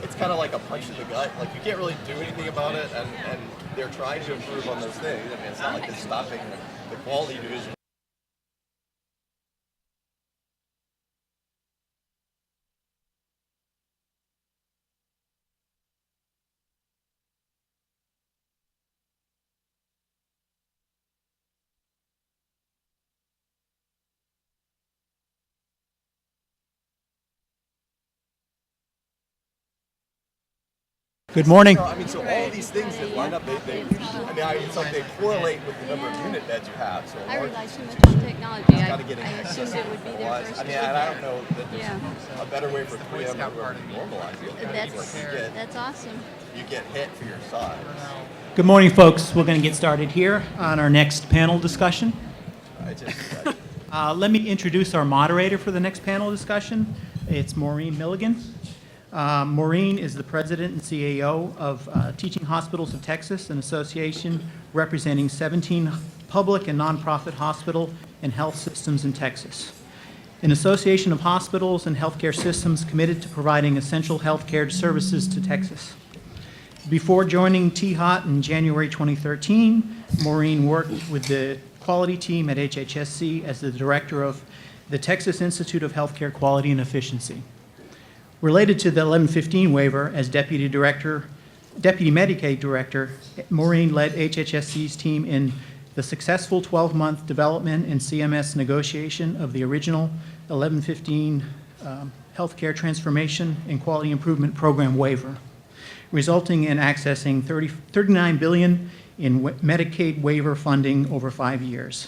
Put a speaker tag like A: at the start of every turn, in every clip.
A: it's kind of like a punch in the gut. Like you can't really do anything about it, and they're trying to improve on those things. I mean, it's not like it's stopping the quality division.
B: Good morning.
A: I mean, so all these things that line up, it's like they correlate with the number of unit beds you have. So
C: I rely so much on technology. I assumed it would be there first.
A: I mean, and I don't know that there's a better way for 3M to normalize it.
C: That's awesome.
A: You get hit for your size.
B: Good morning, folks. We're going to get started here on our next panel discussion. Let me introduce our moderator for the next panel discussion. It's Maureen Milligan. Maureen is the president and CEO of Teaching Hospitals of Texas, an association representing 17 public and nonprofit hospital and health systems in Texas. An association of hospitals and healthcare systems committed to providing essential healthcare services to Texas. Before joining THOT in January 2013, Maureen worked with the quality team at HHSC as the director of the Texas Institute of Healthcare Quality and Efficiency. Related to the 1115 waiver, as Deputy Medicaid Director, Maureen led HHSC's team in the successful 12-month development and CMS negotiation of the original 1115 Healthcare Transformation and Quality Improvement Program waiver, resulting in accessing $39 billion in Medicaid waiver funding over 5 years.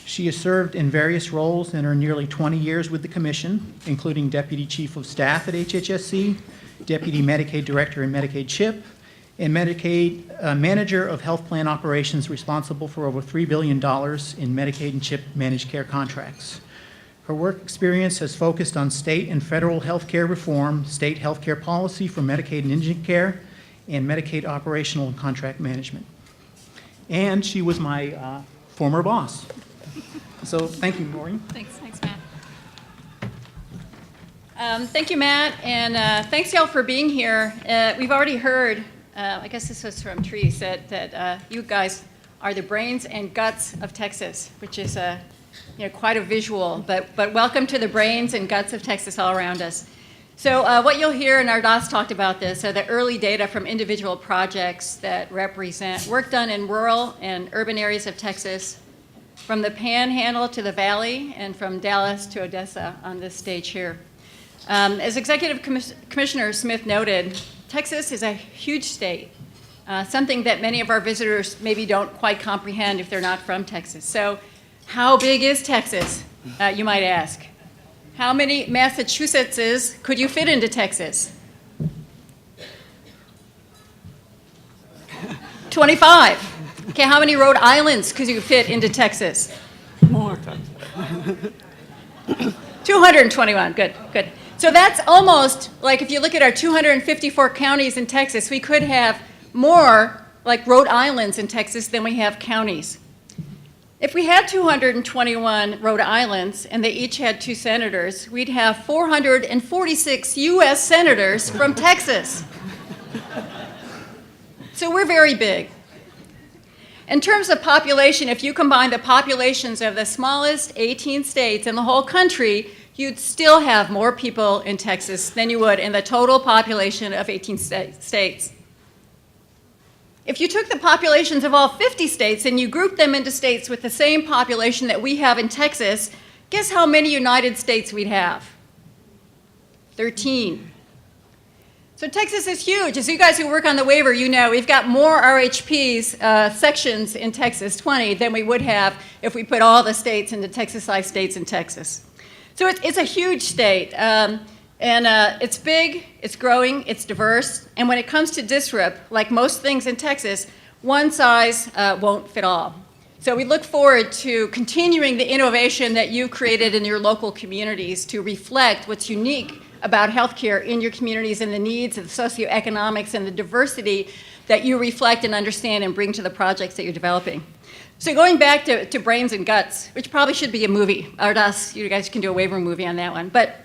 B: She has served in various roles in her nearly 20 years with the Commission, including Deputy Chief of Staff at HHSC, Deputy Medicaid Director and Medicaid CHIP, and Medicaid Manager of Health Plan Operations responsible for over $3 billion in Medicaid and CHIP managed care contracts. Her work experience has focused on state and federal health care reform, state health care policy for Medicaid and indigent care, and Medicaid operational and contract management. And she was my former boss. So thank you, Maureen.
D: Thanks, Matt. Thank you, Matt, and thanks y'all for being here. We've already heard, I guess this was from Therese, that you guys are the brains and guts of Texas, which is quite a visual, but welcome to the brains and guts of Texas all around us. So what you'll hear, and our DOS talked about this, are the early data from individual projects that represent work done in rural and urban areas of Texas, from the Panhandle to the Valley, and from Dallas to Odessa on this stage here. As Executive Commissioner Smith noted, Texas is a huge state, something that many of our visitors maybe don't quite comprehend if they're not from Texas. So how big is Texas, you might ask? How many Massachusettses could you fit into Texas? 25. Okay, how many Rhode Islands could you fit into Texas? More. 221, good. So that's almost like if you look at our 254 counties in Texas, we could have more like Rhode Islands in Texas than we have counties. If we had 221 Rhode Islands and they each had 2 senators, we'd have 446 U.S. senators from Texas. So we're very big. In terms of population, if you combine the populations of the smallest 18 states in the whole country, you'd still have more people in Texas than you would in the total population of 18 states. If you took the populations of all 50 states and you grouped them into states with the same population that we have in Texas, guess how many United States we'd have? 13. So Texas is huge. As you guys who work on the waiver, you know we've got more RHPs, sections in Texas, 20, than we would have if we put all the states into Texas-sized states in Texas. So it's a huge state. And it's big, it's growing, it's diverse. And when it comes to disrupt, like most things in Texas, one size won't fit all. So we look forward to continuing the innovation that you created in your local communities to reflect what's unique about healthcare in your communities and the needs and the socioeconomics and the diversity that you reflect and understand and bring to the projects that you're developing. So going back to Brains and Guts, which probably should be a movie, or us, you guys can do a waiver movie on that one. But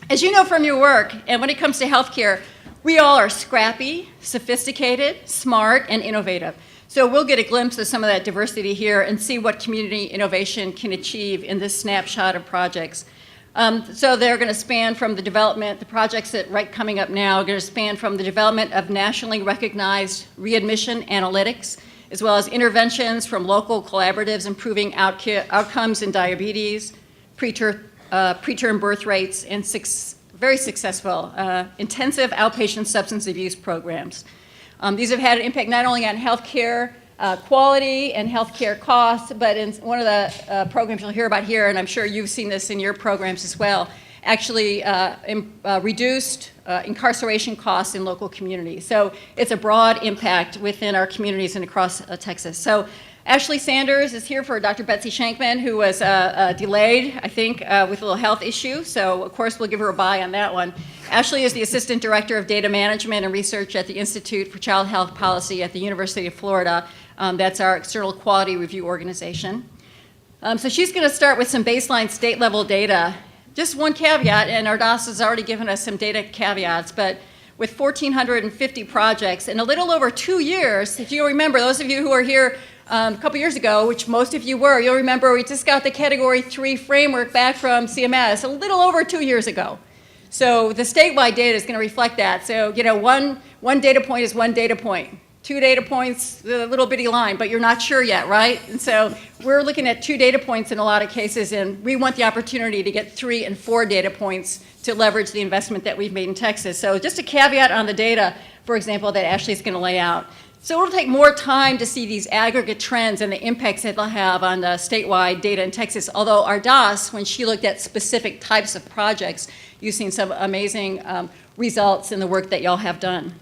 D: as you know from your work, and when it comes to healthcare, we all are scrappy, sophisticated, smart, and innovative. So we'll get a glimpse of some of that diversity here and see what community innovation can achieve in this snapshot of projects. So they're going to span from the development, the projects that are coming up now are going to span from the development of nationally recognized readmission analytics, as well as interventions from local collaboratives improving outcomes in diabetes, preterm birth rates, and very successful intensive outpatient substance abuse programs. These have had an impact not only on healthcare quality and healthcare costs, but in one of the programs you'll hear about here, and I'm sure you've seen this in your programs as well, actually reduced incarceration costs in local communities. So it's a broad impact within our communities and across Texas. So Ashley Sanders is here for Dr. Betsy Shankman, who was delayed, I think, with a little health issue. So, of course, we'll give her a bye on that one. Ashley is the Assistant Director of Data Management and Research at the Institute for Child Health Policy at the University of Florida. That's our external quality review organization. So she's going to start with some baseline state-level data. Just one caveat, and Ardas has already given us some data caveats, but with 1,450 projects in a little over 2 years, if you remember, those of you who were here a couple years ago, which most of you were, you'll remember we just got the Category 3 framework back from CMS a little over 2 years ago. So the statewide data is going to reflect that. So, you know, one data point is one data point. 2 data points, a little bitty line, but you're not sure yet, right? And so we're looking at 2 data points in a lot of cases, and we want the opportunity to get 3 and 4 data points to leverage the investment that we've made in Texas. So just a caveat on the data, for example, that Ashley's going to lay out. So it'll take more time to see these aggregate trends and the impacts that they'll have on the statewide data in Texas, although Ardas, when she looked at specific types of projects, you've seen some amazing results in the work that y'all have done.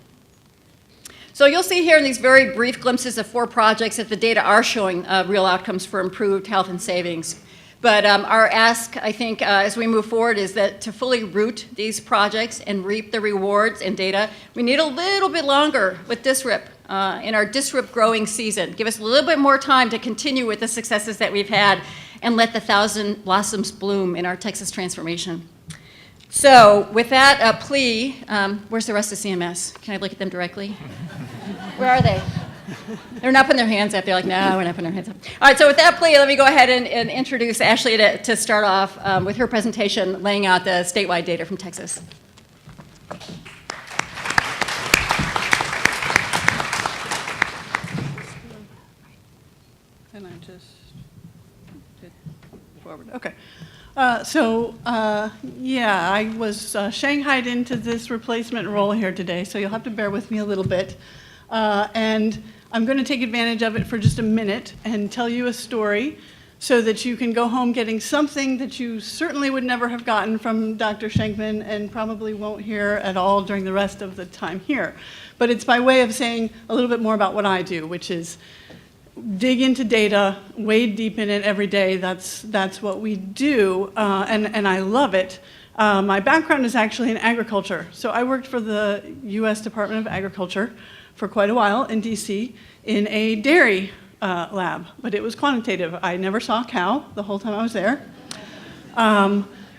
D: So you'll see here in these very brief glimpses of 4 projects that the data are showing real outcomes for improved health and savings. But our ask, I think, as we move forward is that to fully root these projects and reap the rewards and data, we need a little bit longer with DSRIP in our DSRIP growing season. Give us a little bit more time to continue with the successes that we've had and let the 1,000 blossoms bloom in our Texas transformation. So with that plea, where's the rest of CMS? Can I look at them directly? Where are they? They're not putting their hands up. They're like, no, we're not putting our hands up. All right, so with that plea, let me go ahead and introduce Ashley to start off with her presentation laying out the statewide data from Texas.
E: And I just did forward. Okay. Yeah, I was shanghaied into this replacement role here today, so you'll have to bear with me a little bit. And I'm going to take advantage of it for just a minute and tell you a story so that you can go home getting something that you certainly would never have gotten from Dr. Shankman and probably won't hear at all during the rest of the time here. But it's by way of saying a little bit more about what I do, which is dig into data, wade deep in it every day. That's what we do, and I love it. My background is actually in agriculture. So I worked for the U.S. Department of Agriculture for quite a while in D.C. in a dairy lab, but it was quantitative. I never saw a cow the whole time I was there.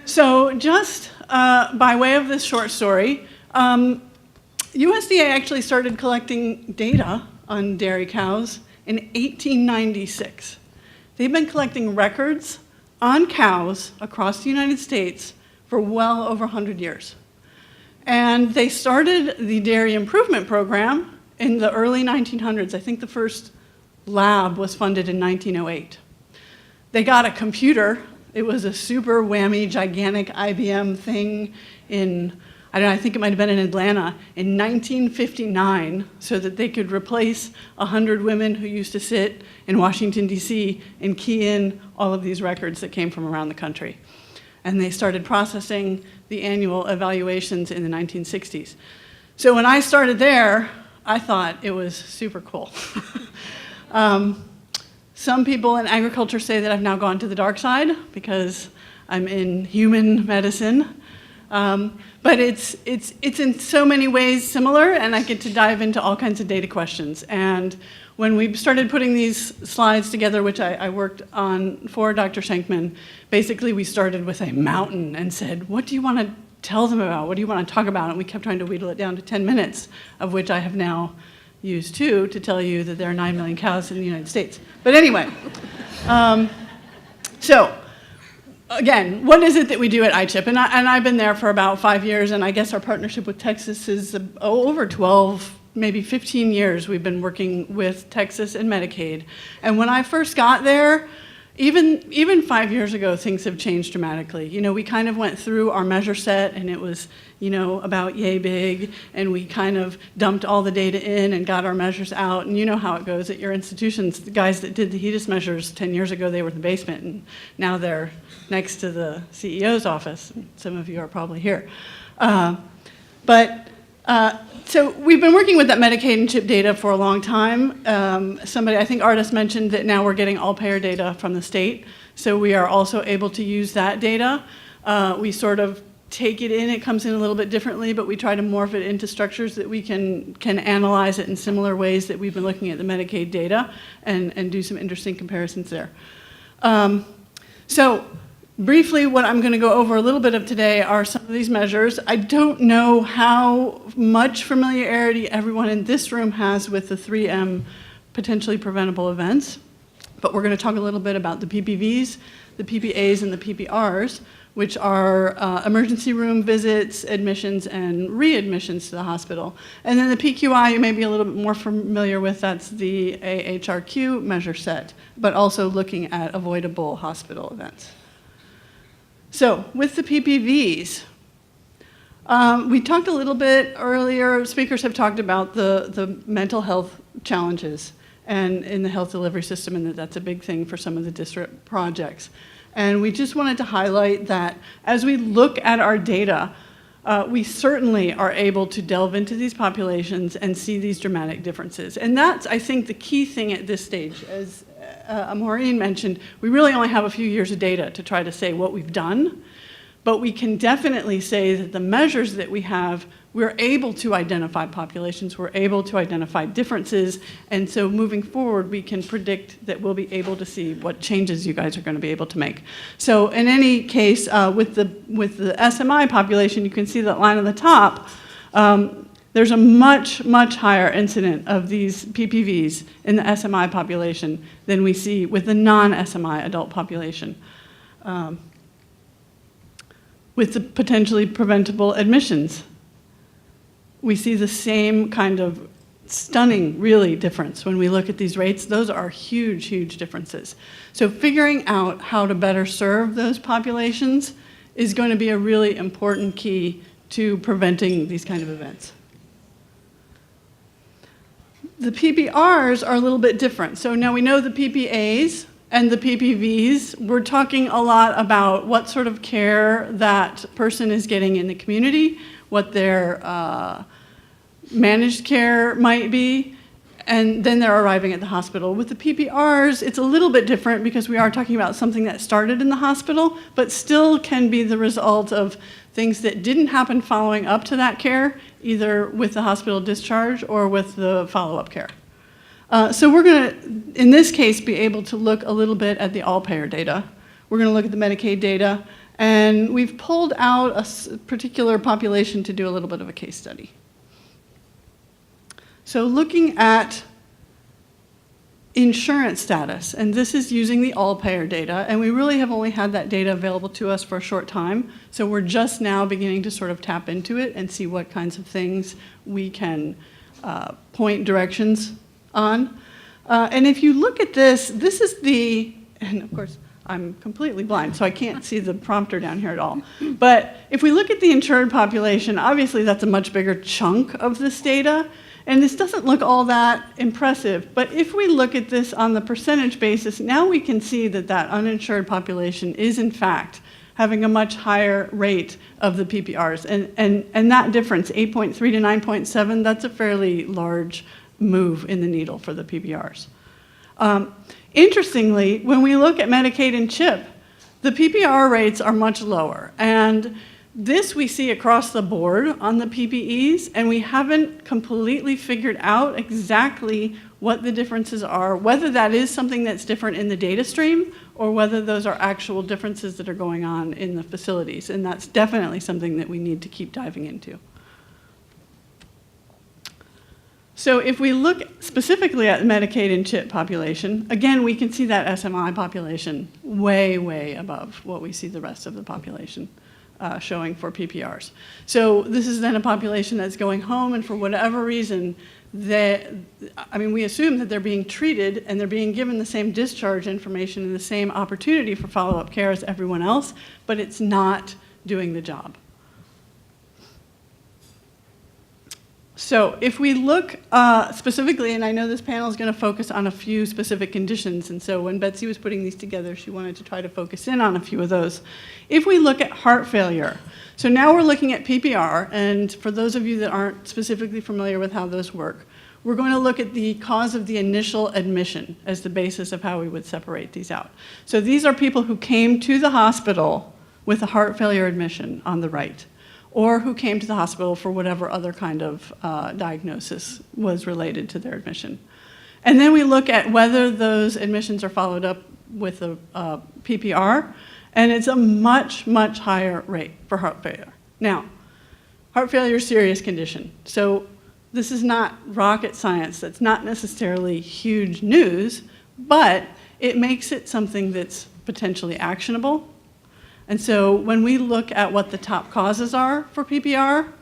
E: So just by way of this short story, USDA actually started collecting data on dairy cows in 1896. They've been collecting records on cows across the United States for well over 100 years. And they started the Dairy Improvement Program in the early 1900s. I think the first lab was funded in 1908. They got a computer. It was a super whammy, gigantic IBM thing in, I don't know, I think it might have been in Atlanta in 1959 so that they could replace 100 women who used to sit in Washington, D.C. and key in all of these records that came from around the country. And they started processing the annual evaluations in the 1960s. So when I started there, I thought it was super cool. Some people in agriculture say that I've now gone to the dark side because I'm in human medicine. But it's in so many ways similar, and I get to dive into all kinds of data questions. And when we started putting these slides together, which I worked on for Dr. Shankman, basically we started with a mountain and said, what do you want to tell them about? What do you want to talk about? And we kept trying to wheedle it down to 10 minutes, of which I have now used 2 to tell you that there are 9 million cows in the United States. But anyway, so again, what is it that we do at iChip? And I've been there for about 5 years, and I guess our partnership with Texas is over 12, maybe 15 years we've been working with Texas and Medicaid. And when I first got there, even 5 years ago, things have changed dramatically. You know, we kind of went through our measure set, and it was, you know, about yay big, and we kind of dumped all the data in and got our measures out. And you know how it goes at your institutions. The guys that did the HEDIS measures 10 years ago, they were in the basement, and now they're next to the CEO's office. Some of you are probably here. So we've been working with that Medicaid and CHIP data for a long time. Somebody, I think Artis mentioned that now we're getting all payer data from the state. So we are also able to use that data. We sort of take it in, it comes in a little bit differently, but we try to morph it into structures that we can analyze it in similar ways that we've been looking at the Medicaid data and do some interesting comparisons there. So briefly, what I'm going to go over a little bit of today are some of these measures. I don't know how much familiarity everyone in this room has with the 3M potentially preventable events, but we're going to talk a little bit about the PPVs, the PPAs, and the PPRs, which are emergency room visits, admissions, and readmissions to the hospital. And then the PQI, you may be a little bit more familiar with, that's the AHRQ measure set, but also looking at avoidable hospital events. So with the PPVs, we talked a little bit earlier, speakers have talked about the mental health challenges and in the health delivery system, and that's a big thing for some of the district projects. And we just wanted to highlight that as we look at our data, we certainly are able to delve into these populations and see these dramatic differences. And that's, I think, the key thing at this stage. As Maureen mentioned, we really only have a few years of data to try to say what we've done, but we can definitely say that the measures that we have, we're able to identify populations, we're able to identify differences, and so moving forward, we can predict that we'll be able to see what changes you guys are going to be able to make. So in any case, with the SMI population, you can see that line on the top, there's a much, much higher incident of these PPVs in the SMI population than we see with the non-SMI adult population. With the potentially preventable admissions, we see the same kind of stunning, really, difference when we look at these rates. Those are huge, huge differences. So figuring out how to better serve those populations is going to be a really important key to preventing these kind of events. The PPRs are a little bit different. So now we know the PPAs and the PPVs. We're talking a lot about what sort of care that person is getting in the community, what their managed care might be, and then they're arriving at the hospital. With the PPRs, it's a little bit different because we are talking about something that started in the hospital, but still can be the result of things that didn't happen following up to that care, either with the hospital discharge or with the follow-up care. So we're going to, in this case, be able to look a little bit at the all-payer data. We're going to look at the Medicaid data, and we've pulled out a particular population to do a little bit of a case study. So looking at insurance status, and this is using the all-payer data, and we really have only had that data available to us for a short time, so we're just now beginning to sort of tap into it and see what kinds of things we can point directions on. And if you look at this, this is the, and of course, I'm completely blind, so I can't see the prompter down here at all. But if we look at the insured population, obviously that's a much bigger chunk of this data. And this doesn't look all that impressive, but if we look at this on the percentage basis, now we can see that that uninsured population is in fact having a much higher rate of the PPRs. And that difference, 8.3 to 9.7, that's a fairly large move in the needle for the PPRs. Interestingly, when we look at Medicaid and CHIP, the PPR rates are much lower. And This we see across the board on the PPEs, and we haven't completely figured out exactly what the differences are, whether that is something that's different in the data stream or whether those are actual differences that are going on in the facilities. And that's definitely something that we need to keep diving into. So if we look specifically at the Medicaid and CHIP population, again, we can see that SMI population way, way above what we see the rest of the population showing for PPRs. So this is then a population that's going home, and for whatever reason, we assume that they're being treated and they're being given the same discharge information and the same opportunity for follow-up care as everyone else, but it's not doing the job. So if we look specifically, and I know this panel is going to focus on a few specific conditions, and so when Betsy was putting these together, she wanted to try to focus in on a few of those. If we look at heart failure, so now we're looking at PPR, and for those of you that aren't specifically familiar with how those work, we're going to look at the cause of the initial admission as the basis of how we would separate these out. So these are people who came to the hospital with a heart failure admission on the right, or who came to the hospital for whatever other kind of diagnosis was related to their admission. And then we look at whether those admissions are followed up with a PPR, and it's a much, much higher rate for heart failure. Now, heart failure is a serious condition, so this is not rocket science. That's not necessarily huge news, but it makes it something that's potentially actionable. And so when we look at what the top causes are for PPR,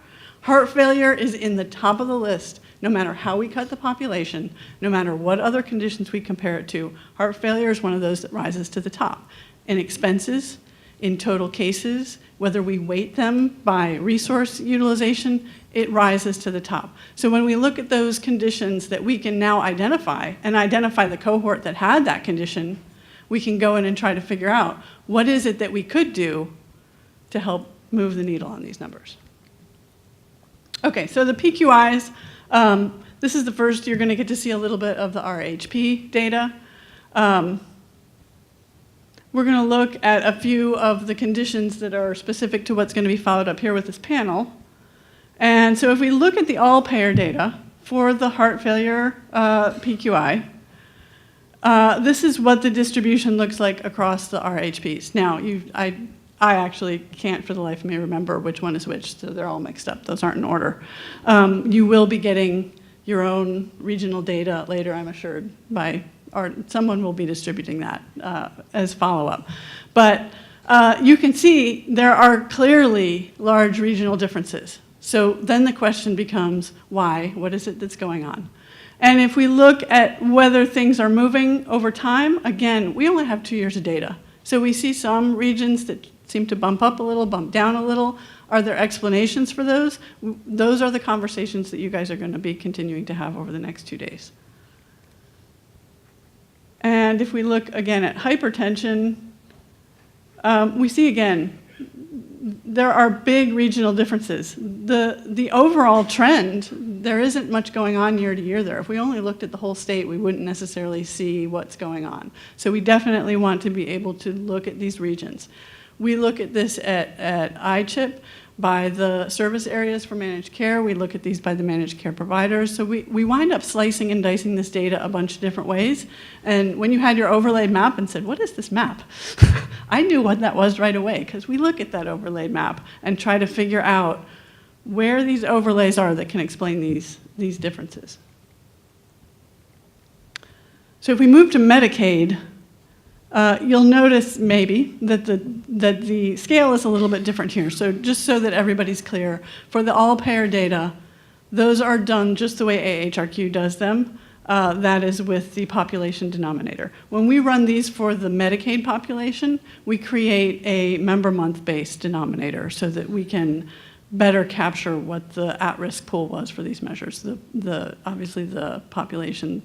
E: heart failure is in the top of the list, no matter how we cut the population, no matter what other conditions we compare it to. Heart failure is one of those that rises to the top. In expenses, in total cases, whether we weight them by resource utilization, it rises to the top. So when we look at those conditions that we can now identify, and identify the cohort that had that condition, we can go in and try to figure out what is it that we could do to help move the needle on these numbers. Okay, so the PQIs, this is the first you're going to get to see a little bit of the RHP data. We're going to look at a few of the conditions that are specific to what's going to be followed up here with this panel. And so if we look at the all-payer data for the heart failure PQI, this is what the distribution looks like across the RHPs. Now, I actually can't for the life of me remember which one is which, so they're all mixed up. Those aren't in order. You will be getting your own regional data later, I'm assured, or someone will be distributing that as follow-up. But you can see there are clearly large regional differences. So then the question becomes, why? What is it that's going on? And if we look at whether things are moving over time, again, we only have 2 years of data. So we see some regions that seem to bump up a little, bump down a little. Are there explanations for those? Those are the conversations that you guys are going to be continuing to have over the next 2 days. And if we look again at hypertension, we see again, there are big regional differences. The overall trend, there isn't much going on year to year there. If we only looked at the whole state, we wouldn't necessarily see what's going on. So we definitely want to be able to look at these regions. We look at this at iChip by the service areas for managed care. We look at these by the managed care providers. So we wind up slicing and dicing this data a bunch of different ways. And when you had your overlaid map and said, what is this map? I knew what that was right away, because we look at that overlaid map and try to figure out where these overlays are that can explain these differences. So if we move to Medicaid, you'll notice maybe that the scale is a little bit different here. So just so that everybody's clear, for the all-payer data, those are done just the way AHRQ does them. That is with the population denominator. When we run these for the Medicaid population, we create a member month-based denominator so that we can better capture what the at-risk pool was for these measures. Obviously, the population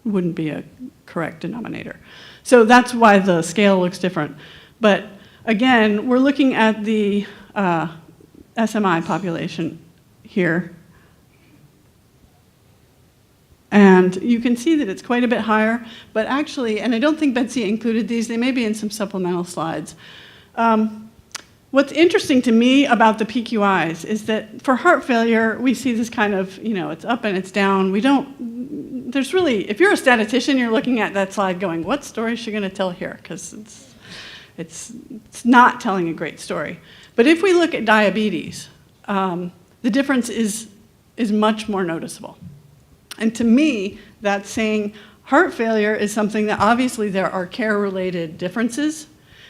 E: wouldn't be a correct denominator. So that's why the scale looks different. But again, we're looking at the SMI population here. And you can see that it's quite a bit higher, but actually, and I don't think Betsy included these, they may be in some supplemental slides. What's interesting to me about the PQIs is that for heart failure, we see this kind of, it's up and it's down. There's really, if you're a statistician, you're looking at that slide going, what story is she going to tell here? Because it's not telling a great story. But if we look at diabetes, the difference is much more noticeable. And to me, that's saying heart failure is something that obviously there are care-related differences,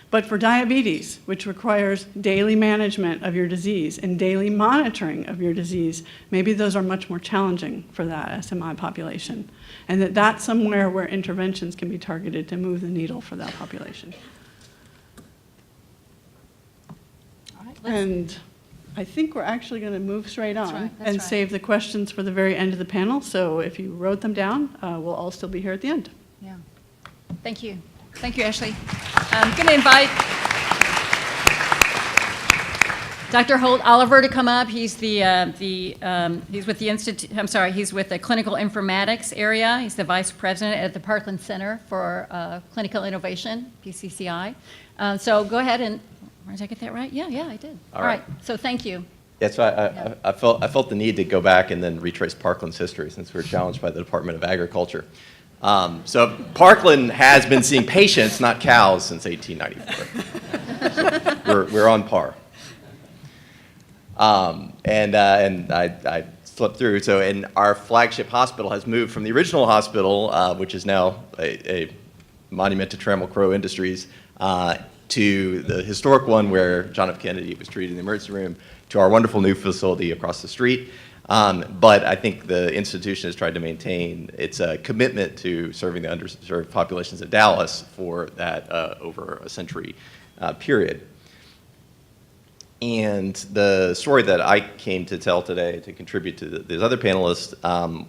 E: but for diabetes, which requires daily management of your disease and daily monitoring of your disease, maybe those are much more challenging for that SMI population. And that's somewhere where interventions can be targeted to move the needle for that population.
D: All right,
E: And I think we're actually going to move straight on
D: right, that's
E: and
D: right.
E: save the questions for the very end of the panel. So if you wrote them down, we'll all still be here at the end.
D: Yeah. Thank you. Thank you, Ashley. I'm going to invite Dr. Holt Oliver to come up. He's he's with the Institute. I'm sorry. He's with the Clinical Informatics area. He's the vice president at the Parkland Center for Clinical Innovation, PCCI. So go ahead and. Did I get that right? Yeah, I did. All right. So thank you.
A: Yeah, so I felt the need to go back and then retrace Parkland's history since we were challenged by the Department of Agriculture. So Parkland has been seeing patients, not cows, since 1894. So we're on par. And I slipped through. So, and our flagship hospital has moved from the original hospital, which is now a monument to Trammell Crow Industries, to the historic one where John F. Kennedy was treated in the emergency room, to our wonderful new facility across the street. But I think the institution has tried to maintain its commitment to serving the underserved populations of Dallas for that over a century period. And the story that I came to tell today to contribute to these other panelists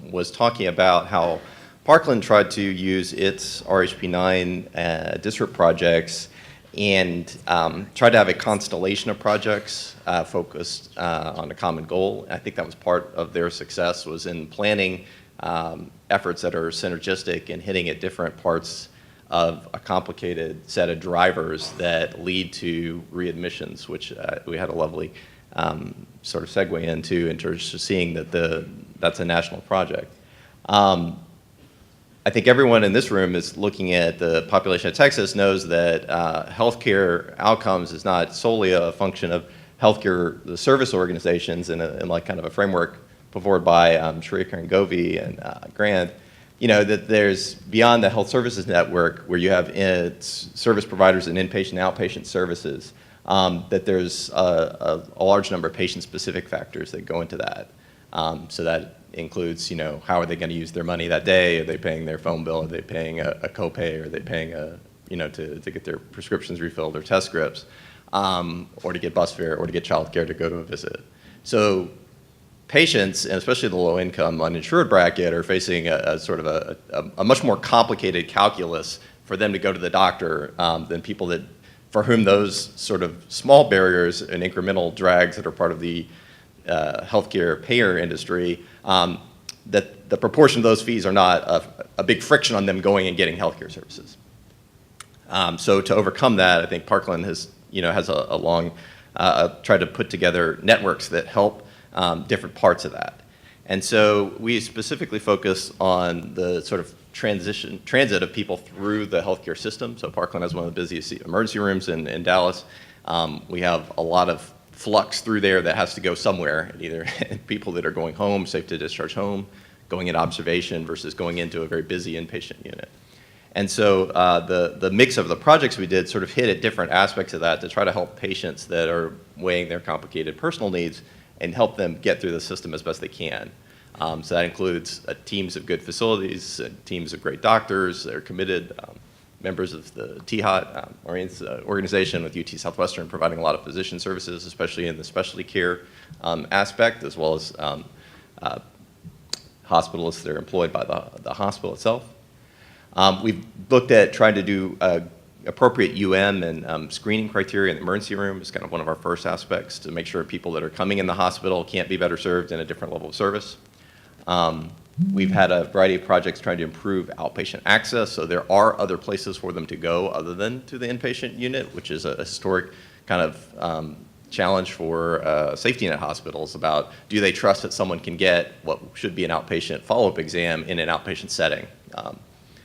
A: was talking about how Parkland tried to use its RHP9 district projects and tried to have a constellation of projects focused on a common goal. I think that was part of their success, was in planning efforts that are synergistic and hitting at different parts of a complicated set of drivers that lead to readmissions, which we had a lovely sort of segue into in terms of seeing that that's a national project. I think everyone in this room is looking at the population of Texas knows that healthcare outcomes is not solely a function of healthcare, the service organizations in like kind of a framework put forward by Sharika and Govey and Grant, that there's beyond the health services network where you have service providers and inpatient and outpatient services, that there's a large number of patient-specific factors that go into that. So that includes, how are they going to use their money that day? Are they paying their phone bill? Are they paying a copay? Are they paying to get their prescriptions refilled or test scripts, or to get bus fare, or to get childcare to go to a visit? So patients, and especially the low-income uninsured bracket, are facing a sort of a much more complicated calculus for them to go to the doctor than people for whom those sort of small barriers and incremental drags that are part of the healthcare payer industry, that the proportion of those fees are not a big friction on them going and getting healthcare services. So to overcome that, I think Parkland has a long tried to put together networks that help different parts of that. And so we specifically focus on the sort of transit of people through the healthcare system. So Parkland has one of the busiest emergency rooms in Dallas. We have a lot of flux through there that has to go somewhere, either people that are going home, safe to discharge home, going into observation versus going into a very busy inpatient unit. And so the mix of the projects we did sort of hit at different aspects of that to try to help patients that are weighing their complicated personal needs and help them get through the system as best they can. So that includes teams of good facilities, teams of great doctors that are committed, members of the THOT organization with UT Southwestern providing a lot of physician services, especially in the specialty care aspect, as well as hospitalists that are employed by the hospital itself. We've looked at trying to do appropriate and screening criteria in the emergency room. It's kind of one of our first aspects to make sure people that are coming in the hospital can't be better served in a different level of service. We've had a variety of projects trying to improve outpatient access, so there are other places for them to go other than to the inpatient unit, which is a historic kind of challenge for safety net hospitals about do they trust that someone can get what should be an outpatient follow-up exam in an outpatient setting.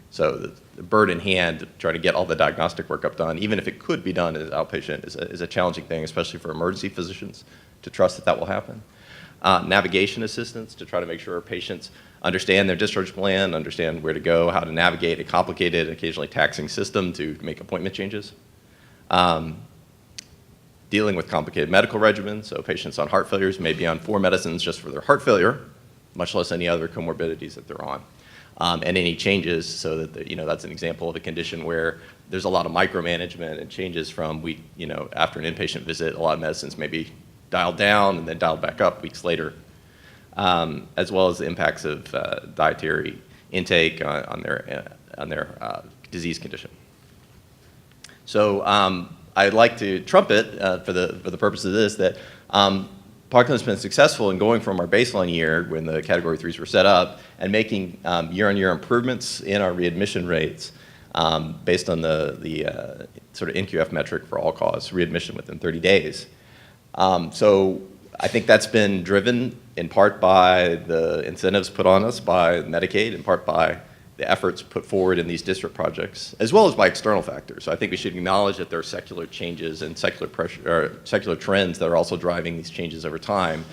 A: So the bird in hand to try to get all the diagnostic workup done, even if it could be done as outpatient, is a challenging thing, especially for emergency physicians to trust that that will happen. Navigation assistance to try to make sure patients understand their discharge plan, understand where to go, how to navigate a complicated, occasionally taxing system to make appointment changes. Dealing with complicated medical regimens, so patients on heart failures may be on 4 medicines just for their heart failure, much less any other comorbidities that they're on. And any changes, so that that's an example of a condition where there's a lot of micromanagement and changes from after an inpatient visit, a lot of medicines may be dialed down and then dialed back up weeks later, as well as the impacts of dietary intake on their disease condition. So I'd like to trumpet for the purpose of this that Parkland's been successful in going from our baseline year when the Category 3s were set up and making year-on-year improvements in our readmission rates based on the sort of NQF metric for all-cause readmission within 30 days. So I think that's been driven in part by the incentives put on us by Medicaid, in part by the efforts put forward in these district projects, as well as by external factors. So I think we should acknowledge that there are secular changes and secular pressure, or secular trends that are also driving these changes over time.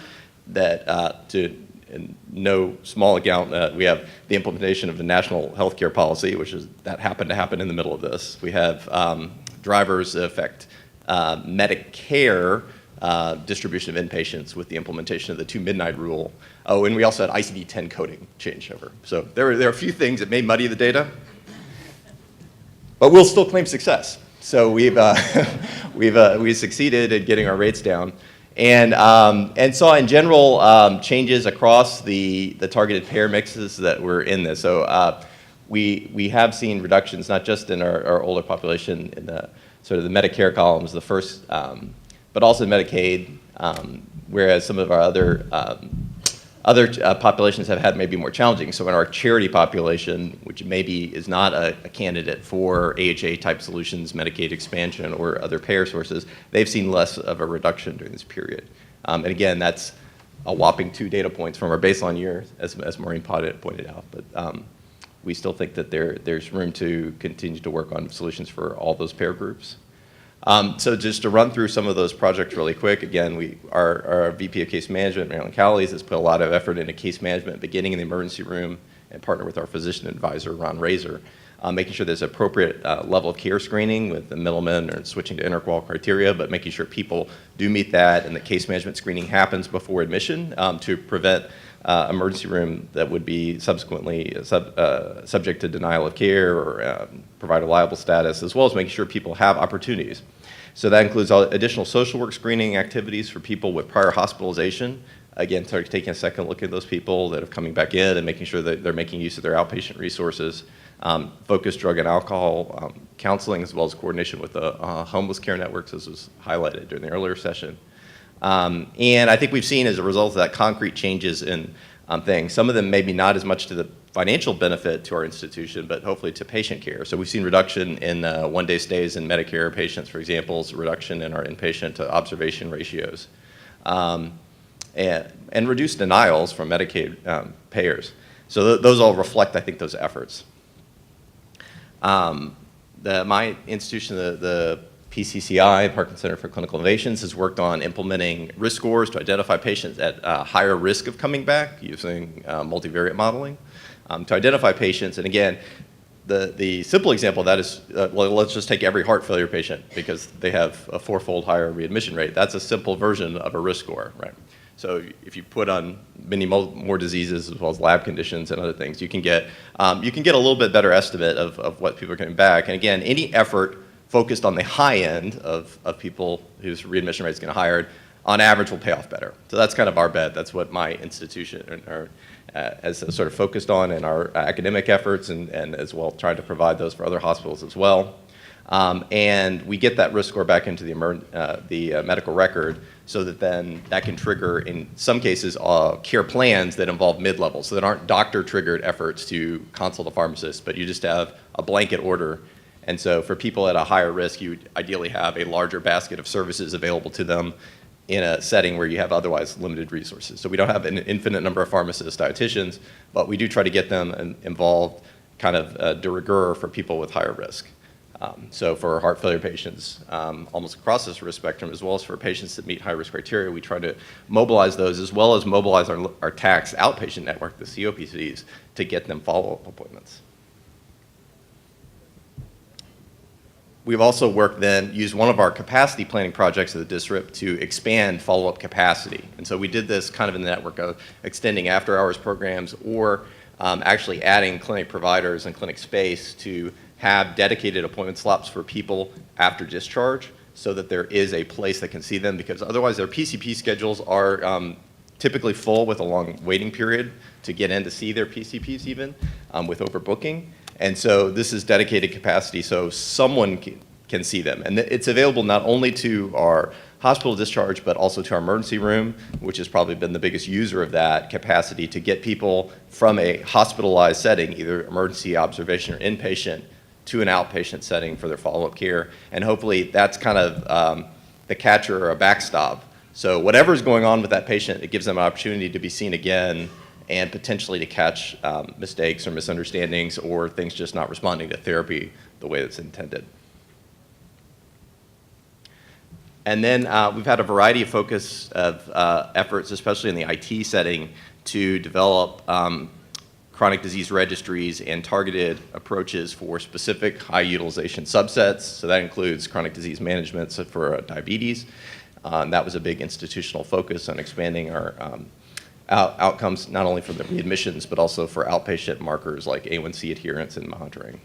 A: That in no small account, we have the implementation of the national healthcare policy, that happened to happen in the middle of this. We have drivers that affect Medicare distribution of inpatients with the implementation of the 2-midnight rule. Oh, and we also had ICD-10 coding changeover. So there are a few things that may muddy the data, but we'll still claim success. So we've succeeded in getting our rates down, and saw in general changes across the targeted payer mixes that were in this. So we have seen reductions not just in our older population in the sort of the Medicare columns, the first. But also in Medicaid, whereas some of our other populations have had maybe more challenging. So in our charity population, which maybe is not a candidate for AHA-type solutions, Medicaid expansion, or other payer sources, they've seen less of a reduction during this period. And again, that's a whopping 2 data points from our baseline year, as Maureen pointed out. But we still think that there's room to continue to work on solutions for all those payer groups. So just to run through some of those projects really quick, again, our VP of Case Management, Marilyn Cowleys, has put a lot of effort into case management, beginning in the emergency room, and partner with our physician advisor, Ron Razor, making sure there's appropriate level of care screening with the middlemen or switching to interqual criteria, but making sure people do meet that and the case management screening happens before admission to prevent emergency room that would be subsequently subject to denial of care or provider liable status, as well as making sure people have opportunities. So that includes additional social work screening activities for people with prior hospitalization. Again, taking a second look at those people that are coming back in and making sure that they're making use of their outpatient resources. Focused drug and alcohol counseling, as well as coordination with the homeless care networks, as was highlighted during the earlier session. And I think we've seen as a result of that concrete changes in things. Some of them maybe not as much to the financial benefit to our institution, but hopefully to patient care. So we've seen reduction in one-day stays in Medicare patients, for example, reduction in our inpatient to observation ratios, and reduced denials from Medicaid payers. So those all reflect, I think, those efforts. My institution, the PCCI, Parkland Center for Clinical Innovations, has worked on implementing risk scores to identify patients at higher risk of coming back using multivariate modeling. To identify patients, and again, the simple example of that is, well, let's just take every heart failure patient because they have a 4-fold higher readmission rate. That's a simple version of a risk score, right? So if you put on many more diseases as well as lab conditions and other things, you can get a little bit better estimate of what people are coming back. And again, any effort focused on the high end of people whose readmission rate is getting higher, on average will pay off better. So that's kind of our bet. That's what my institution has sort of focused on in our academic efforts, and as well tried to provide those for other hospitals as well. And we get that risk score back into the medical record so that then that can trigger, in some cases, care plans that involve mid-level, so that aren't doctor-triggered efforts to consult a pharmacist, but you just have a blanket order. And so for people at a higher risk, you would ideally have a larger basket of services available to them in a setting where you have otherwise limited resources. So we don't have an infinite number of pharmacists, dietitians, but we do try to get them involved kind of de rigueur for people with higher risk. So for heart failure patients, almost across this risk spectrum, as well as for patients that meet high-risk criteria, we try to mobilize those as well as mobilize our tax outpatient network, the COPCs, to get them follow-up appointments. We've also used one of our capacity planning projects at the district to expand follow-up capacity. And so we did this kind of in the network of extending after-hours programs or actually adding clinic providers and clinic space to have dedicated appointment slots for people after discharge so that there is a place that can see them, because otherwise their PCP schedules are typically full with a long waiting period to get in to see their PCPs even, with overbooking. And so this is dedicated capacity so someone can see them. And it's available not only to our hospital discharge, but also to our emergency room, which has probably been the biggest user of that capacity to get people from a hospitalized setting, either emergency observation or inpatient, to an outpatient setting for their follow-up care. And hopefully that's kind of the catcher or a backstop. So whatever's going on with that patient, it gives them an opportunity to be seen again and potentially to catch mistakes or misunderstandings or things just not responding to therapy the way that's intended. And then we've had a variety of focus of efforts, especially in the IT setting, to develop chronic disease registries and targeted approaches for specific high utilization subsets. So that includes chronic disease management for diabetes. That was a big institutional focus on expanding our outcomes, not only for the readmissions, but also for outpatient markers like A1C adherence and monitoring.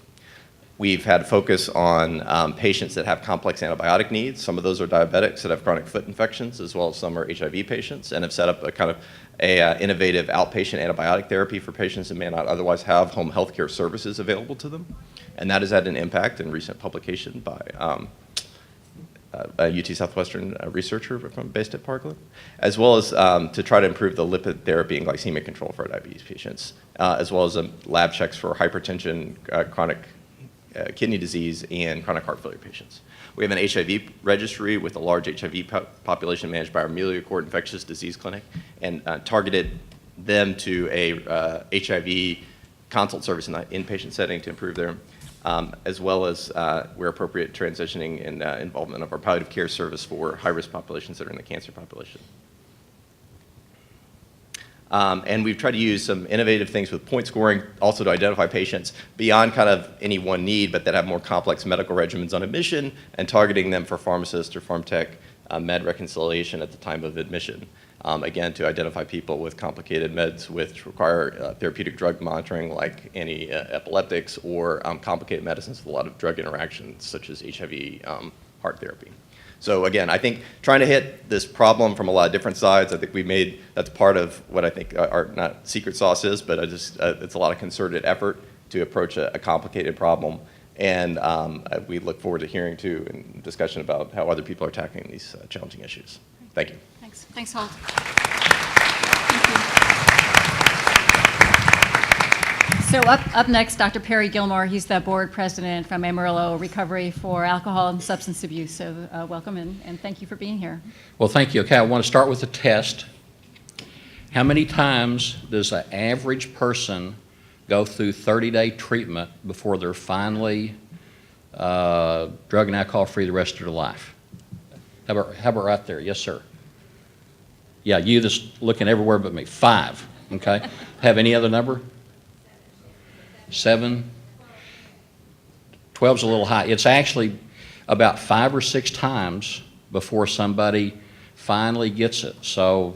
A: We've had focus on patients that have complex antibiotic needs. Some of those are diabetics that have chronic foot infections, as well as some are HIV patients, and have set up a kind of innovative outpatient antibiotic therapy for patients that may not otherwise have home health care services available to them. And that has had an impact in recent publication by a UT Southwestern researcher based at Parkland, as well as to try to improve the lipid therapy and glycemic control for our diabetes patients, as well as lab checks for hypertension, chronic kidney disease, and chronic heart failure patients. We have an HIV registry with a large HIV population managed by our Amelia-Court Infectious Disease Clinic, and targeted them to a HIV consult service in the inpatient setting to improve their, as well as where appropriate, transitioning and involvement of our palliative care service for high-risk populations that are in the cancer population. And we've tried to use some innovative things with point scoring also to identify patients beyond kind of any one need, but that have more complex medical regimens on admission, and targeting them for pharmacist or pharm tech med reconciliation at the time of admission. Again, to identify people with complicated meds which require therapeutic drug monitoring like anti-epileptics or complicated medicines with a lot of drug interactions such as HIV heart therapy. So again, I think trying to hit this problem from a lot of different sides, I think that's part of what I think our not secret sauce is, but it's a lot of concerted effort to approach a complicated problem. And we look forward to hearing too and discussion about how other people are tackling these challenging issues. Thank you.
D: Thanks. Thanks, Holt. So up next, Dr. Perry Gilmore. He's the board president from Amarillo Recovery for Alcohol and Substance Abuse. So welcome and thank you for being here.
F: Well, thank you. Okay, I want to start with a test. How many times does an average person go through 30-day treatment before they're finally drug and alcohol free the rest of their life? How about right there? Yes, sir. Yeah, you just looking everywhere but me. 5, okay? Have any other number? 7? 12's a little high. It's actually about 5 or 6 times before somebody finally gets it. So,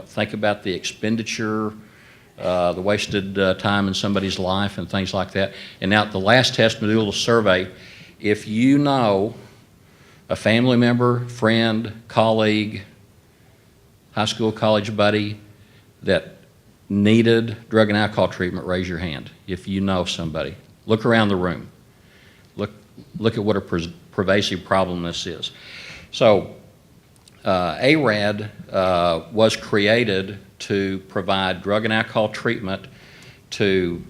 F: think about the expenditure, the wasted time in somebody's life and things like that. And now the last test, we do a little survey. If you know a family member, friend, colleague, high school, college buddy that needed drug and alcohol treatment, raise your hand. If you know somebody, look around the room. Look look at what a pervasive problem this is. So ARAD was created to provide drug and alcohol treatment to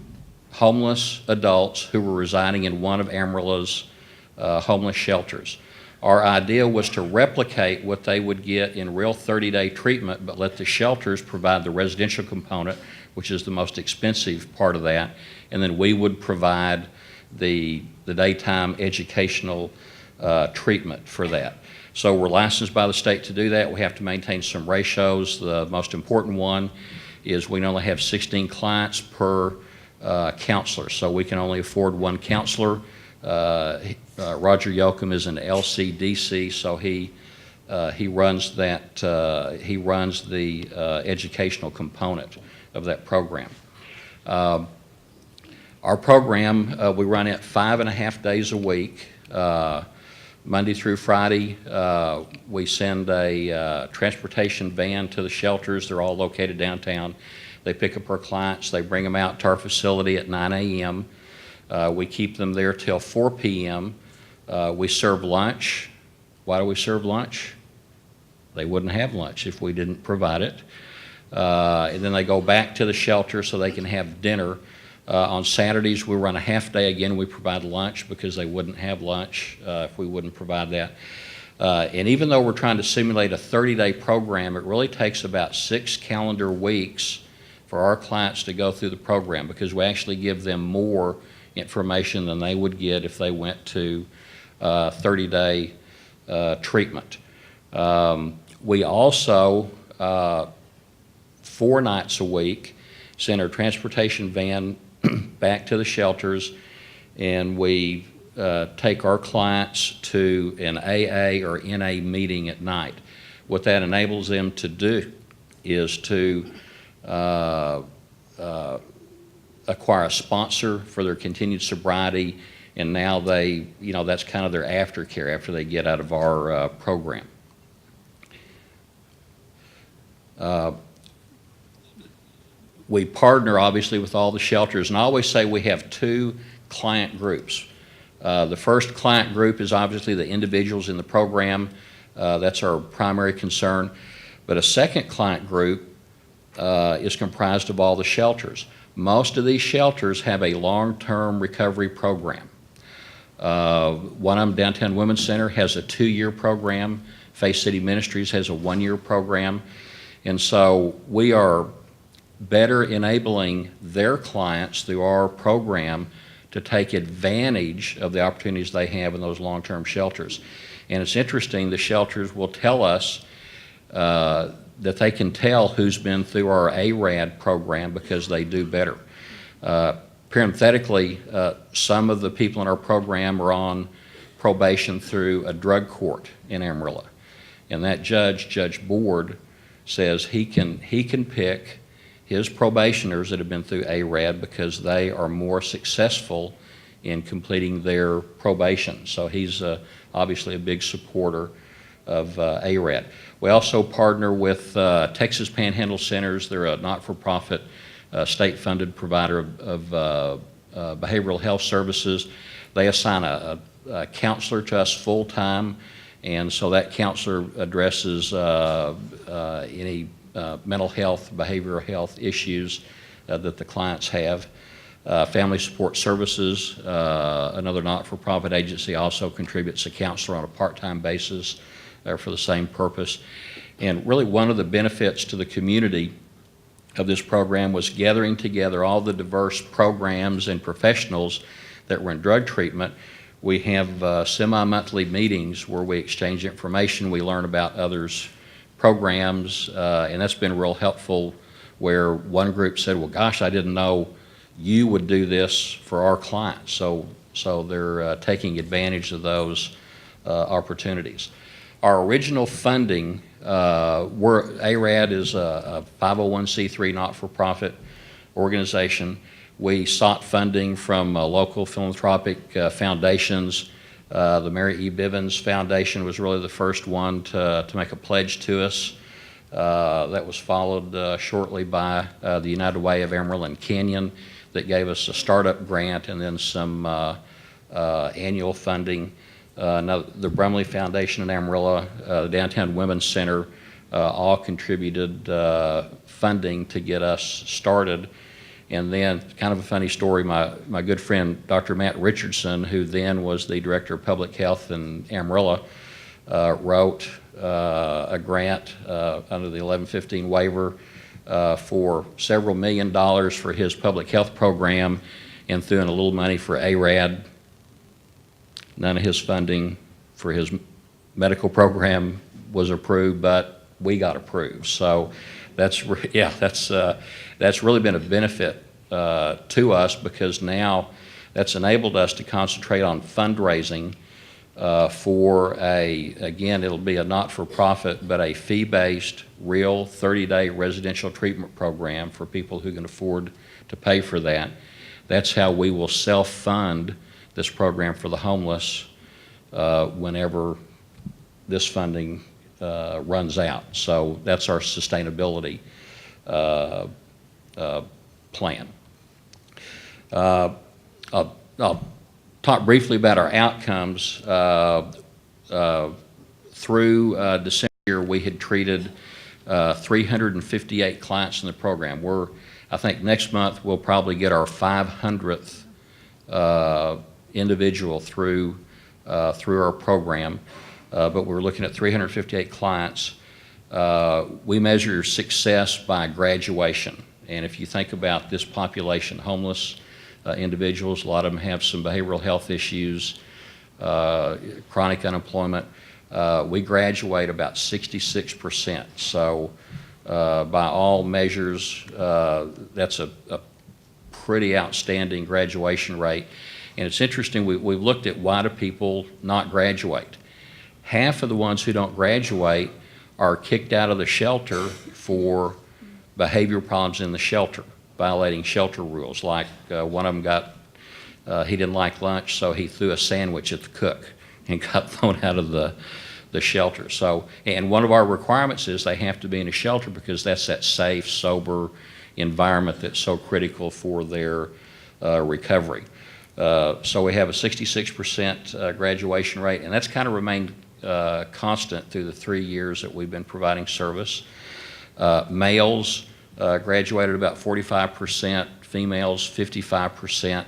F: homeless adults who were residing in one of Amarillo's homeless shelters. Our idea was to replicate what they would get in real 30-day treatment, but let the shelters provide the residential component, which is the most expensive part of that, and then we would provide the daytime educational treatment for that. So we're licensed by the state to do that. We have to maintain some ratios. The most important one is we only have 16 clients per counselor, so we can only afford one counselor. Roger Yoakum is an LCDC, so he runs that. He runs the educational component of that program. Our program, we run it 5.5 days a week, Monday through Friday. We send a transportation van to the shelters. They're all located downtown. They pick up our clients. They bring them out to our facility at 9 a.m. We keep them there till 4 p.m. We serve lunch. Why do we serve lunch? They wouldn't have lunch if we didn't provide it. And then they go back to the shelter so they can have dinner. On Saturdays, we run a half day. Again, we provide lunch because they wouldn't have lunch if we wouldn't provide that. And even though we're trying to simulate a 30-day program, it really takes about 6 calendar weeks for our clients to go through the program, because we actually give them more information than they would get if they went to 30-day treatment. We also, 4 nights a week, send our transportation van back to the shelters, and we take our clients to an AA or NA meeting at night. What that enables them to do is to acquire a sponsor for their continued sobriety, and now they, that's kind of their aftercare after they get out of our program. We partner, obviously, with all the shelters, and I always say we have 2 client groups. The first client group is obviously the individuals in the program. That's our primary concern. But a second client group is comprised of all the shelters. Most of these shelters have a long-term recovery program. One of them, Downtown Women's Center, has a 2-year program. Faith City Ministries has a 1-year program. And so we are better enabling their clients through our program to take advantage of the opportunities they have in those long-term shelters. And it's interesting, the shelters will tell us that they can tell who's been through our ARAD program because they do better. Parenthetically, some of the people in our program are on probation through a drug court in Amarillo. And that Judge Board, says he can pick his probationers that have been through ARAD because they are more successful in completing their probation. So he's obviously a big supporter of ARAD. We also partner with Texas Panhandle Centers. They're a not-for-profit, state-funded provider of behavioral health services. They assign a counselor to us full-time, and so that counselor addresses any mental health, behavioral health issues that the clients have. Family Support Services, another not-for-profit agency, also contributes a counselor on a part-time basis for the same purpose. And really one of the benefits to the community of this program was gathering together all the diverse programs and professionals that were in drug treatment. We have semi-monthly meetings where we exchange information, we learn about others' programs, and that's been real helpful, where one group said, well, gosh, I didn't know you would do this for our clients. So they're taking advantage of those opportunities. Our original funding, ARAD is a 501c3 not-for-profit organization. We sought funding from local philanthropic foundations. The Mary E. Bivens Foundation was really the first one to make a pledge to us. That was followed shortly by the United Way of Amarillo and Canyon that gave us a startup grant and then some annual funding. Now, the Brumley Foundation and Amarillo, the Downtown Women's Center, all contributed funding to get us started. And then, kind of a funny story, my good friend Dr. Matt Richardson, who then was the Director of Public Health in Amarillo, wrote a grant under the 1115 waiver for several $1 million for his public health program, and threw in a little money for ARAD. None of his funding for his medical program was approved, but we got approved. So that's really been a benefit to us, because now that's enabled us to concentrate on fundraising for again, it'll be a not-for-profit, but a fee-based, real 30-day residential treatment program for people who can afford to pay for that. That's how we will self-fund this program for the homeless whenever this funding runs out. So that's our sustainability plan. I'll talk briefly about our outcomes. Through December, we had treated 358 clients in the program. I think next month we'll probably get our 500th individual through our program, but we're looking at 358 clients. We measure success by graduation, and if you think about this population, homeless individuals, a lot of them have some behavioral health issues, chronic unemployment. We graduate about 66%. So by all measures, that's a pretty outstanding graduation rate. And it's interesting, we've looked at why do people not graduate. Half of the ones who don't graduate are kicked out of the shelter for behavior problems in the shelter, violating shelter rules. Like one of them he didn't like lunch, so he threw a sandwich at the cook and got thrown out of the shelter. So, and one of our requirements is they have to be in a shelter, because that's that safe, sober environment that's so critical for their recovery. So we have a 66% graduation rate, and that's kind of remained constant through the 3 years that we've been providing service. Males graduated about 45%, females 55%.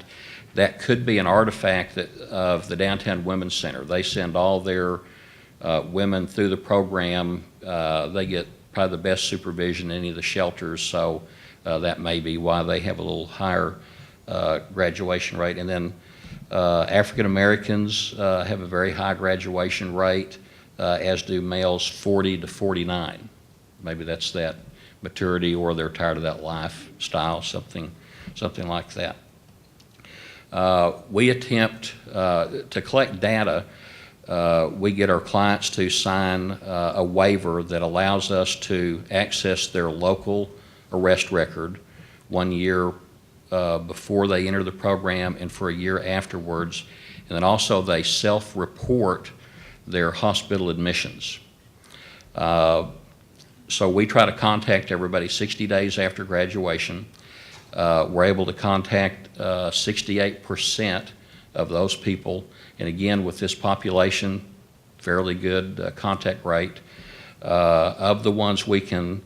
F: That could be an artifact of the Downtown Women's Center. They send all their women through the program. They get probably the best supervision in any of the shelters, so that may be why they have a little higher graduation rate. And then African Americans have a very high graduation rate, as do males 40 to 49. Maybe that's that maturity, or they're tired of that lifestyle, something like that. We attempt to collect data. We get our clients to sign a waiver that allows us to access their local arrest record 1 year before they enter the program and for a year afterwards. And then also they self-report their hospital admissions. So we try to contact everybody 60 days after graduation. We're able to contact 68% of those people. And again, with this population, fairly good contact rate. Of the ones we can,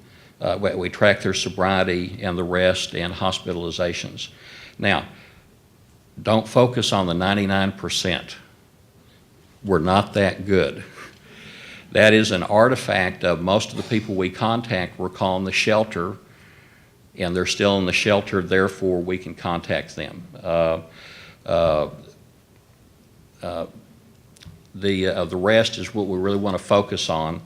F: we track their sobriety and the rest and hospitalizations. Now, don't focus on the 99%. We're not that good. That is an artifact of most of the people we contact we're calling the shelter, and they're still in the shelter, therefore we can contact them. The rest is what we really want to focus on.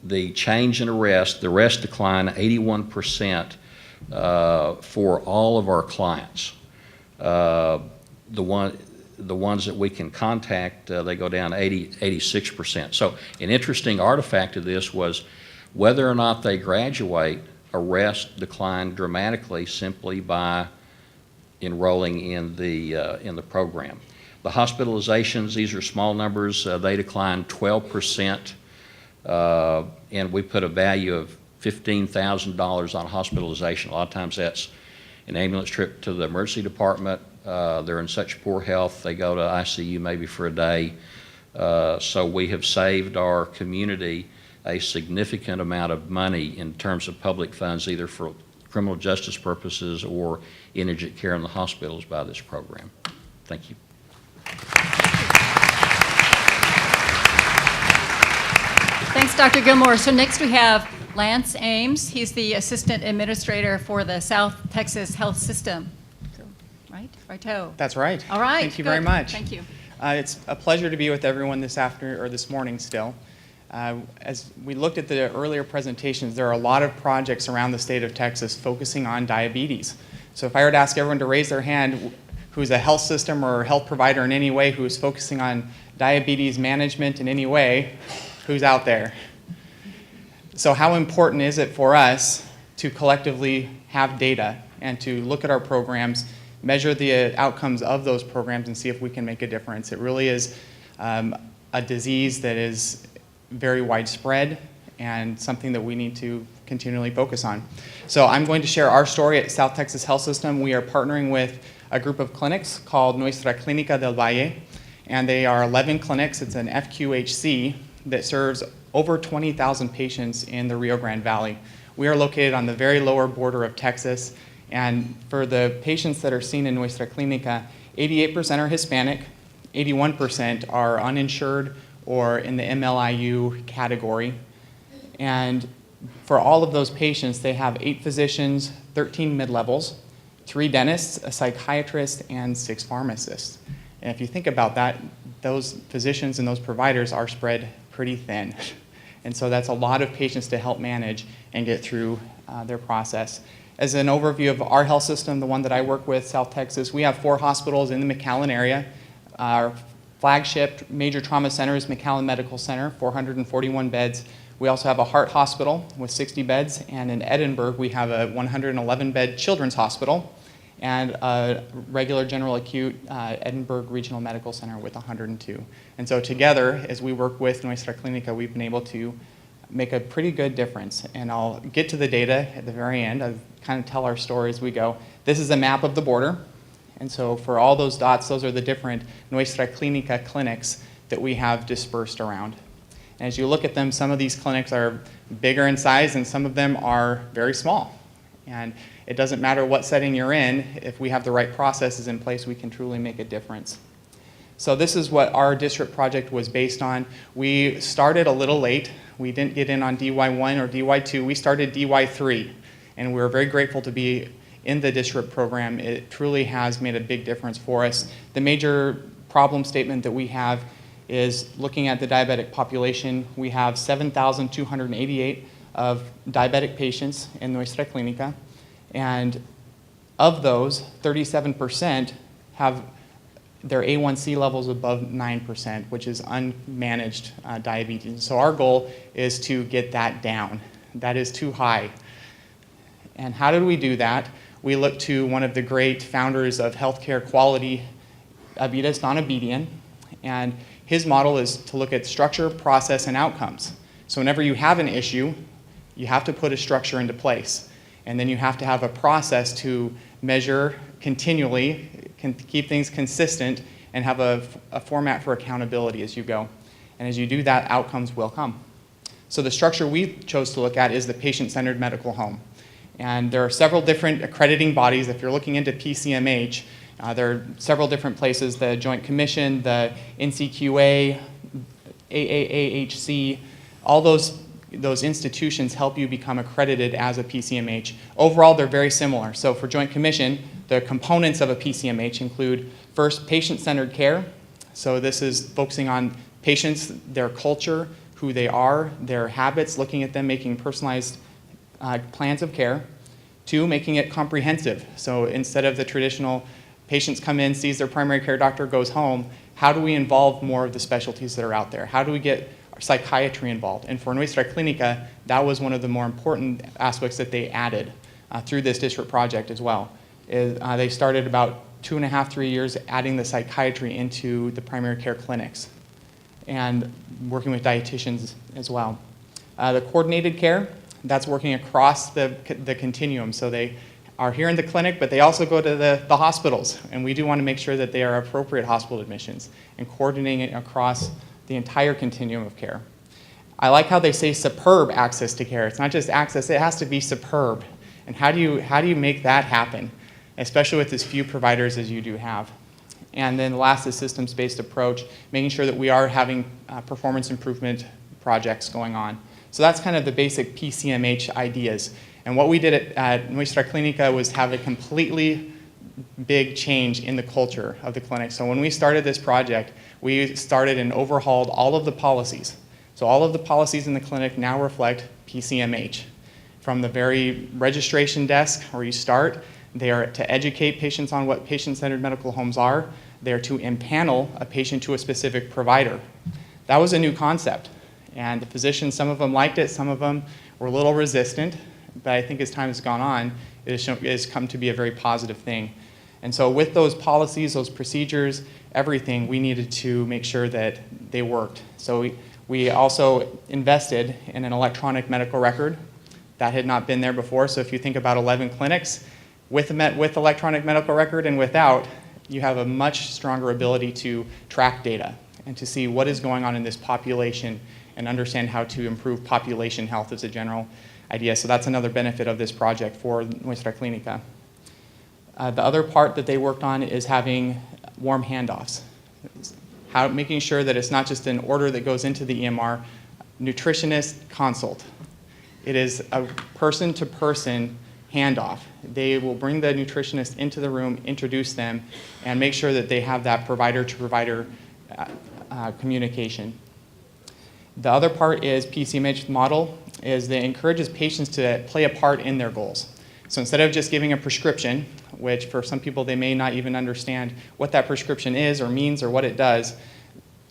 F: The change in arrest, the arrest decline 81% for all of our clients. The ones that we can contact, they go down 86%. So an interesting artifact of this was whether or not they graduate, arrest declined dramatically simply by enrolling in the program. The hospitalizations, these are small numbers, they declined 12%, and we put a value of $15,000 on hospitalization. A lot of times that's an ambulance trip to the emergency department, They're in such poor health, they go to ICU maybe for a day. So we have saved our community a significant amount of money in terms of public funds, either for criminal justice purposes or indigent care in the hospitals by this program. Thank you.
D: Thanks, Dr. Gilmore. So next we have Lance Ames. He's the Assistant Administrator for the South Texas Health System. So, right? Righto.
G: That's right.
D: All right.
G: Thank you very
D: good.
G: much.
D: Thank you.
G: It's a pleasure to be with everyone this afternoon or this morning still. As we looked at the earlier presentations, there are a lot of projects around the state of Texas focusing on diabetes. So if I were to ask everyone to raise their hand who's a health system or health provider in any way who is focusing on diabetes management in any way, who's out there? So how important is it for us to collectively have data and to look at our programs, measure the outcomes of those programs, and see if we can make a difference? It really is a disease that is very widespread and something that we need to continually focus on. So I'm going to share our story at South Texas Health System. We are partnering with a group of clinics called Nuestra Clínica del Valle, and they are 11 clinics. It's an FQHC that serves over 20,000 patients in the Rio Grande Valley. We are located on the very lower border of Texas, and for the patients that are seen in Nuestra Clínica, 88% are Hispanic, 81% are uninsured or in the MLIU category. And for all of those patients, they have 8 physicians, 13 mid-levels, 3 dentists, a psychiatrist, and 6 pharmacists. And if you think about that, those physicians and those providers are spread pretty thin. And so that's a lot of patients to help manage and get through their process. As an overview of our health system, the one that I work with, South Texas, we have 4 hospitals in the McAllen area. Our flagship major trauma center is McAllen Medical Center, 441 beds. We also have a heart hospital with 60 beds, and in Edinburgh we have a 111-bed children's hospital and a regular general acute Edinburgh Regional Medical Center with 102. And so together, as we work with Nuestra Clínica, we've been able to make a pretty good difference. And I'll get to the data at the very end. I'll kind of tell our story as we go. This is a map of the border. And so for all those dots, those are the different Nuestra Clínica clinics that we have dispersed around. And as you look at them, some of these clinics are bigger in size and some of them are very small. And it doesn't matter what setting you're in, if we have the right processes in place, we can truly make a difference. So this is what our district project was based on. We started a little late. We didn't get in on DY1 or DY2. We started DY3. And we're very grateful to be in the district program. It truly has made a big difference for us. The major problem statement that we have is looking at the diabetic population. We have 7,288 of diabetic patients in Nuestra Clínica, and of those, 37% have their A1C levels above 9%, which is unmanaged diabetes. So our goal is to get that down. That is too high. And how did we do that? We looked to one of the great founders of healthcare quality, Abidas Donabedian, and his model is to look at structure, process, and outcomes. So whenever you have an issue, you have to put a structure into place. And then you have to have a process to measure continually, keep things consistent, and have a format for accountability as you go. And as you do that, outcomes will come. So the structure we chose to look at is the patient-centered medical home. And there are several different accrediting bodies. If you're looking into PCMH, there are several different places, the Joint Commission, the NCQA, AAAHC, all those institutions help you become accredited as a PCMH. Overall, they're very similar. So for Joint Commission, the components of a PCMH include, first, patient-centered care. So this is focusing on patients, their culture, who they are, their habits, looking at them, making personalized plans of care. 2, making it comprehensive. So instead of the traditional patients come in, sees their primary care doctor, goes home, how do we involve more of the specialties that are out there? How do we get psychiatry involved? And for Nuestra Clínica, that was one of the more important aspects that they added through this district project as well. They started about 2.5, 3 years adding the psychiatry into the primary care clinics and working with dietitians as well. The coordinated care, that's working across the continuum. So they are here in the clinic, but they also go to the hospitals, and we do want to make sure that they are appropriate hospital admissions and coordinating it across the entire continuum of care. I like how they say superb access to care. It's not just access, it has to be superb. And how do you make that happen, especially with as few providers as you do have? And then the last is systems-based approach, making sure that we are having performance improvement projects going on. So that's kind of the basic PCMH ideas. And what we did at Nuestra Clínica was have a completely big change in the culture of the clinic. So when we started this project, we started and overhauled all of the policies. So all of the policies in the clinic now reflect PCMH. From the very registration desk where you start, they are to educate patients on what patient-centered medical homes are. They are to impanel a patient to a specific provider. That was a new concept. And the physicians, some of them liked it, some of them were a little resistant. But I think as time has gone on, it has come to be a very positive thing. And so with those policies, those procedures, everything, we needed to make sure that they worked. So we also invested in an electronic medical record. That had not been there before. So if you think about 11 clinics, with electronic medical record and without, you have a much stronger ability to track data and to see what is going on in this population and understand how to improve population health as a general idea. So that's another benefit of this project for Nuestra Clínica. The other part that they worked on is having warm handoffs. Making sure that it's not just an order that goes into the EMR, nutritionist consult. It is a person-to-person handoff. They will bring the nutritionist into the room, introduce them, and make sure that they have that provider-to-provider communication. The other part is PCMH model is that it encourages patients to play a part in their goals. So instead of just giving a prescription, which for some people they may not even understand what that prescription is or means or what it does,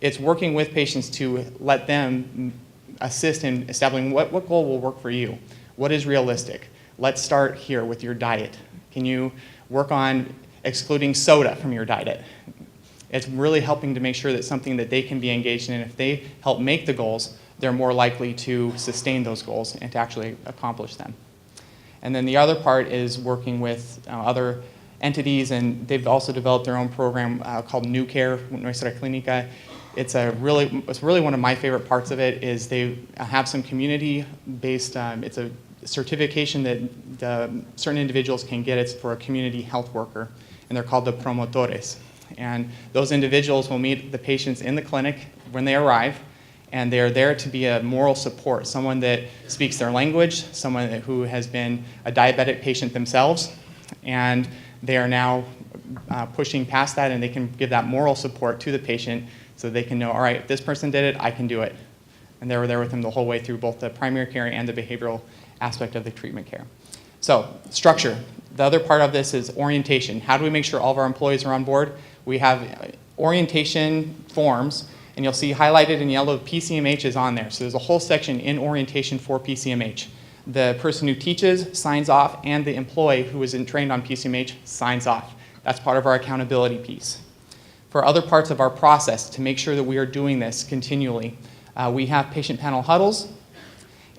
G: it's working with patients to let them assist in establishing what goal will work for you. What is realistic? Let's start here with your diet. Can you work on excluding soda from your diet? It's really helping to make sure that something that they can be engaged in. If they help make the goals, they're more likely to sustain those goals and to actually accomplish them. And then the other part is working with other entities, and they've also developed their own program called New Care, Nuestra Clínica. It's really one of my favorite parts of it is they have some community-based, it's a certification that certain individuals can get. It's for a community health worker, and they're called the promotores. And those individuals will meet the patients in the clinic when they arrive, and they are there to be a moral support, someone that speaks their language, someone who has been a diabetic patient themselves, and they are now pushing past that, and they can give that moral support to the patient so they can know, all right, if this person did it, I can do it. And they were there with them the whole way through both the primary care and the behavioral aspect of the treatment care. So, structure. The other part of this is orientation. How do we make sure all of our employees are on board? We have orientation forms, and you'll see highlighted in yellow, PCMH is on there. So there's a whole section in orientation for PCMH. The person who teaches signs off, and the employee who is trained on PCMH signs off. That's part of our accountability piece. For other parts of our process, to make sure that we are doing this continually, we have patient panel huddles.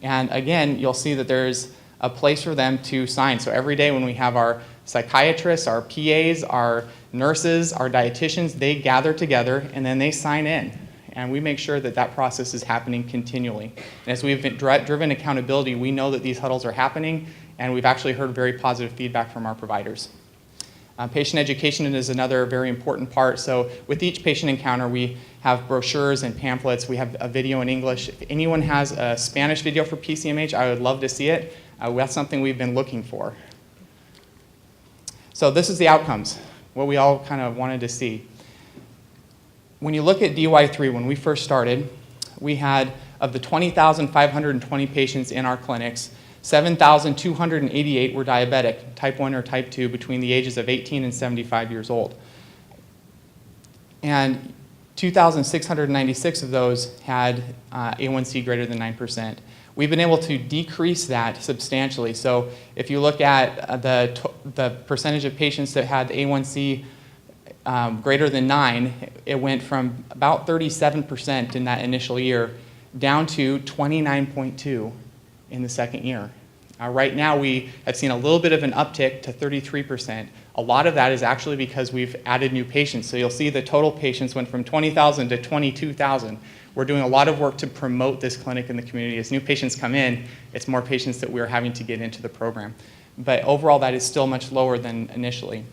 G: And again, you'll see that there's a place for them to sign. So every day when we have our psychiatrists, our PAs, our nurses, our dietitians, they gather together and then they sign in. And we make sure that that process is happening continually. And as we've driven accountability, we know that these huddles are happening, and we've actually heard very positive feedback from our providers. Patient education is another very important part. So with each patient encounter, we have brochures and pamphlets. We have a video in English. If anyone has a Spanish video for PCMH, I would love to see it. That's something we've been looking for. So this is the outcomes, what we all kind of wanted to see. When you look at DY3, when we first started, we had, of the 20,520 patients in our clinics, 7,288 were diabetic, type 1 or type 2, between the ages of 18 and 75 years old. And 2,696 of those had A1C greater than 9%. We've been able to decrease that substantially. So if you look at the percentage of patients that had A1C greater than 9, it went from about 37% in that initial year down to 29.2 in the second year. Right now, we have seen a little bit of an uptick to 33%. A lot of that is actually because we've added new patients. So you'll see the total patients went from 20,000 to 22,000. We're doing a lot of work to promote this clinic in the community. As new patients come in, it's more patients that we're having to get into the program. But overall, that is still much lower than initially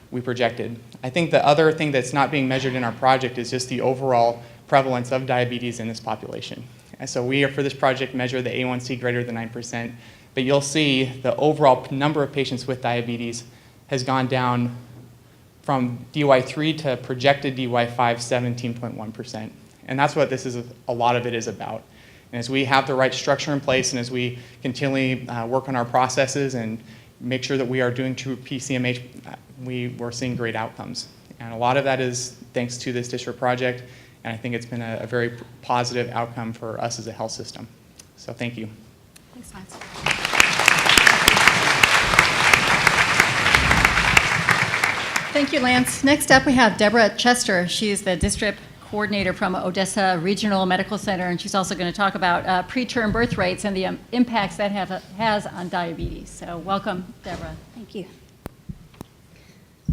G: we projected. I think the other thing that's not being measured in our project is just the overall prevalence of diabetes in this population. And so we are, for this project, measure the A1C greater than 9%. But you'll see the overall number of patients with diabetes has gone down from DY3 to projected DY5, 17.1%. And that's what this is, a lot of it is about. And as we have the right structure in place and as we continually work on our processes and make sure that we are doing true PCMH, we're seeing great outcomes. And a lot of that is thanks to this district project, and I think it's been a very positive outcome for us as a health system. So thank you.
D: Thanks, Lance. Thank you, Lance. Next up, we have Deborah Chester. She is the district coordinator from Odessa Regional Medical Center, and she's also going to talk about preterm birth rates and the impacts that has on diabetes. So welcome, Deborah.
C: Thank you.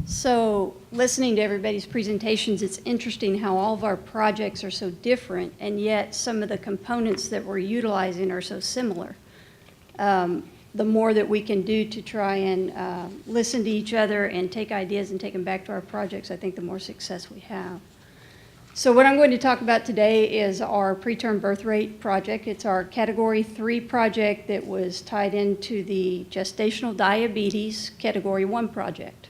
C: So listening to everybody's presentations, it's interesting how all of our projects are so different, and yet some of the components that we're utilizing are so similar. The more that we can do to try and listen to each other and take ideas and take them back to our projects, I think the more success we have. So what I'm going to talk about today is our preterm birth rate project. It's our Category 3 project that was tied into the gestational diabetes Category 1 project.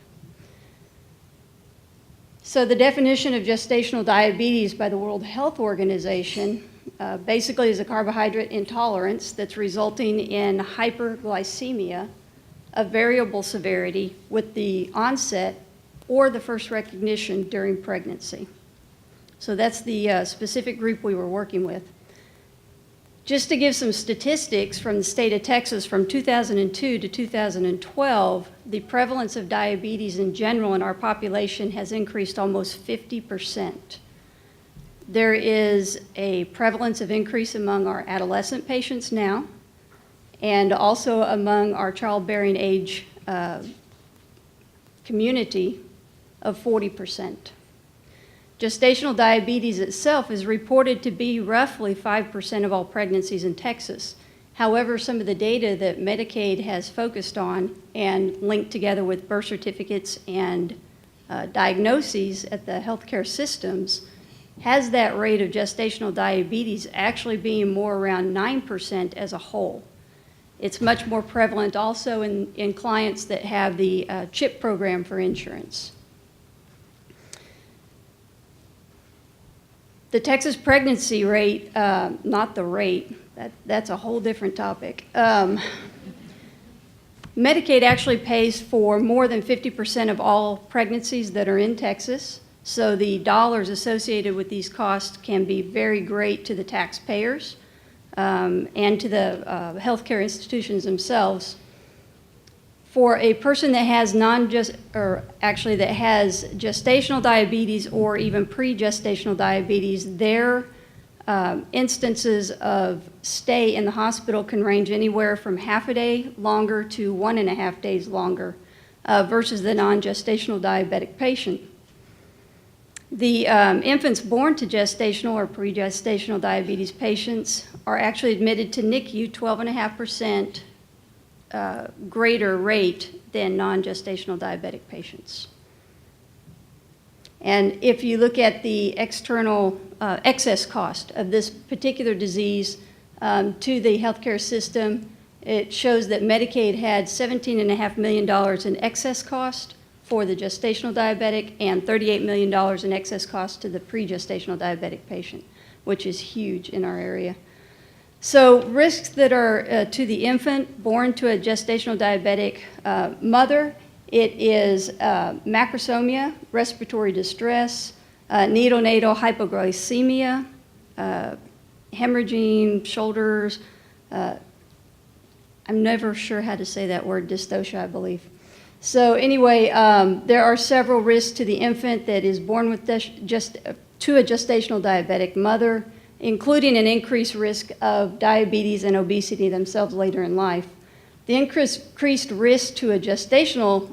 C: So the definition of gestational diabetes by the World Health Organization basically is a carbohydrate intolerance that's resulting in hyperglycemia of variable severity with the onset or the first recognition during pregnancy. So that's the specific group we were working with. Just to give some statistics from the state of Texas, from 2002 to 2012, the prevalence of diabetes in general in our population has increased almost 50%. There is a prevalence of increase among our adolescent patients now, and also among our childbearing age community of 40%. Gestational diabetes itself is reported to be roughly 5% of all pregnancies in Texas. However, some of the data that Medicaid has focused on and linked together with birth certificates and diagnoses at the healthcare systems has that rate of gestational diabetes actually being more around 9% as a whole. It's much more prevalent also in clients that have the CHIP program for insurance. The Texas pregnancy rate, not the rate, that's a whole different topic. Medicaid actually pays for more than 50% of all pregnancies that are in Texas, so the dollars associated with these costs can be very great to the taxpayers and to the healthcare institutions themselves. For a person that has that has gestational diabetes or even pre-gestational diabetes, their instances of stay in the hospital can range anywhere from half a day longer to 1.5 days longer versus the non-gestational diabetic patient. The infants born to gestational or pre-gestational diabetes patients are actually admitted to NICU 12.5% greater rate than non-gestational diabetic patients. And if you look at the external excess cost of this particular disease to the healthcare system, it shows that Medicaid had $17.5 million in excess cost for the gestational diabetic and $38 million in excess cost to the pre-gestational diabetic patient, which is huge in our area. So risks that are to the infant born to a gestational diabetic mother, it is macrosomia, respiratory distress, neonatal hypoglycemia, hemorrhaging shoulders. I'm never sure how to say that word, dystocia, I believe. So anyway, there are several risks to the infant that is born with to a gestational diabetic mother, including an increased risk of diabetes and obesity themselves later in life. The increased risk to a gestational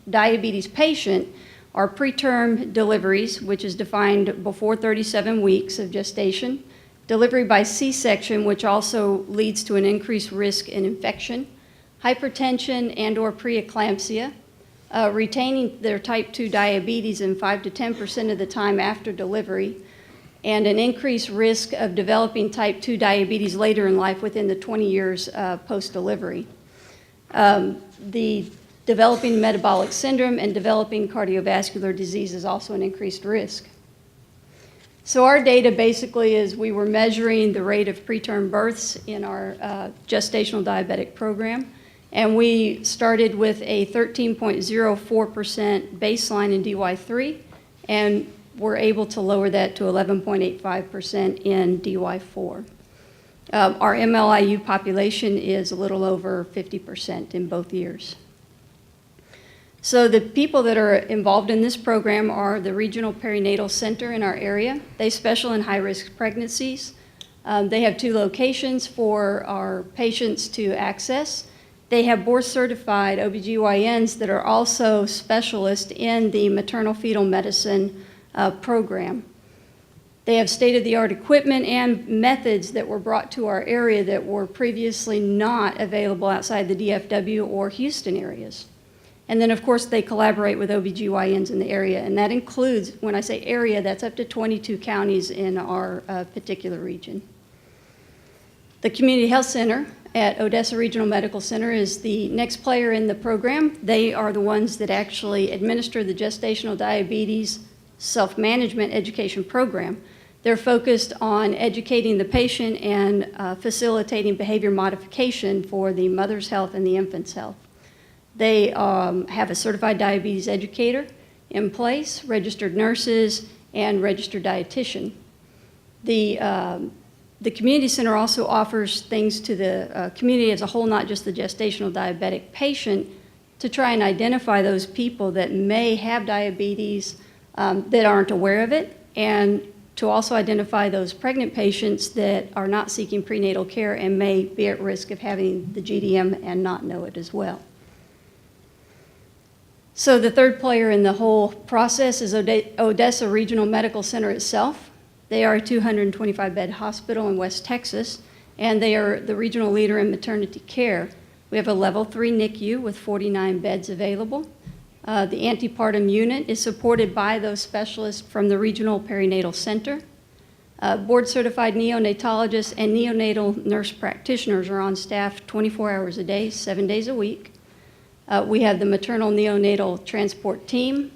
C: diabetes patient are preterm deliveries, which is defined before 37 weeks of gestation, delivery by C-section, which also leads to an increased risk in infection, hypertension and/or preeclampsia, retaining their type 2 diabetes in 5 to 10% of the time after delivery, and an increased risk of developing type 2 diabetes later in life within the 20 years post-delivery. The developing metabolic syndrome and developing cardiovascular disease is also an increased risk. So our data basically is we were measuring the rate of preterm births in our gestational diabetic program, and we started with a 13.04% baseline in DY3, and we're able to lower that to 11.85% in DY4. Our MLIU population is a little over 50% in both years. So the people that are involved in this program are the Regional Perinatal Center in our area. They specialize in high-risk pregnancies. They have 2 locations for our patients to access. They have board-certified OBGYNs that are also specialists in the maternal fetal medicine program. They have state-of-the-art equipment and methods that were brought to our area that were previously not available outside the DFW or Houston areas. And then, of course, they collaborate with OBGYNs in the area, and that includes, when I say area, that's up to 22 counties in our particular region. The Community Health Center at Odessa Regional Medical Center is the next player in the program. They are the ones that actually administer the gestational diabetes self-management education program. They're focused on educating the patient and facilitating behavior modification for the mother's health and the infant's health. They have a certified diabetes educator in place, registered nurses, and registered dietitian. The community center also offers things to the community as a whole, not just the gestational diabetic patient, to try and identify those people that may have diabetes that aren't aware of it, and to also identify those pregnant patients that are not seeking prenatal care and may be at risk of having the GDM and not know it as well. So the third player in the whole process is Odessa Regional Medical Center itself. They are a 225-bed hospital in West Texas, and they are the regional leader in maternity care. We have a level 3 NICU with 49 beds available. The antepartum unit is supported by those specialists from the Regional Perinatal Center. Board-certified neonatologists and neonatal nurse practitioners are on staff 24 hours a day, 7 days a week. We have the maternal neonatal transport team.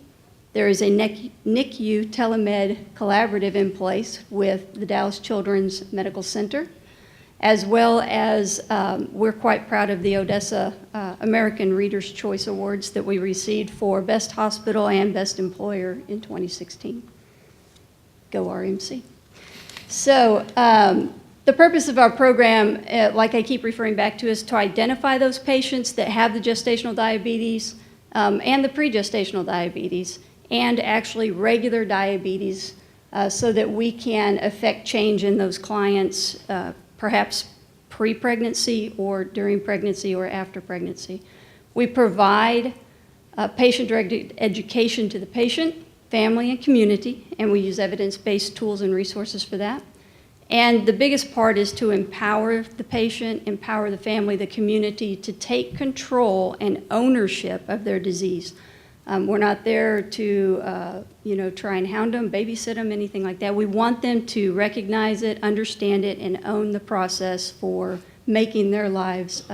C: There is a NICU telemed collaborative in place with the Dallas Children's Medical Center, as well as we're quite proud of the Odessa American Reader's Choice Awards that we received for Best Hospital and Best Employer in 2016. Go RMC. So the purpose of our program, like I keep referring back to, is to identify those patients that have the gestational diabetes and the pre-gestational diabetes and actually regular diabetes so that we can affect change in those clients perhaps pre-pregnancy or during pregnancy or after pregnancy. We provide patient-directed education to the patient, family, and community, and we use evidence-based tools and resources for that. And the biggest part is to empower the patient, empower the family, the community to take control and ownership of their disease. We're not there to, try and hound them, babysit them, anything like that. We want them to recognize it, understand it, and own the process for making their lives,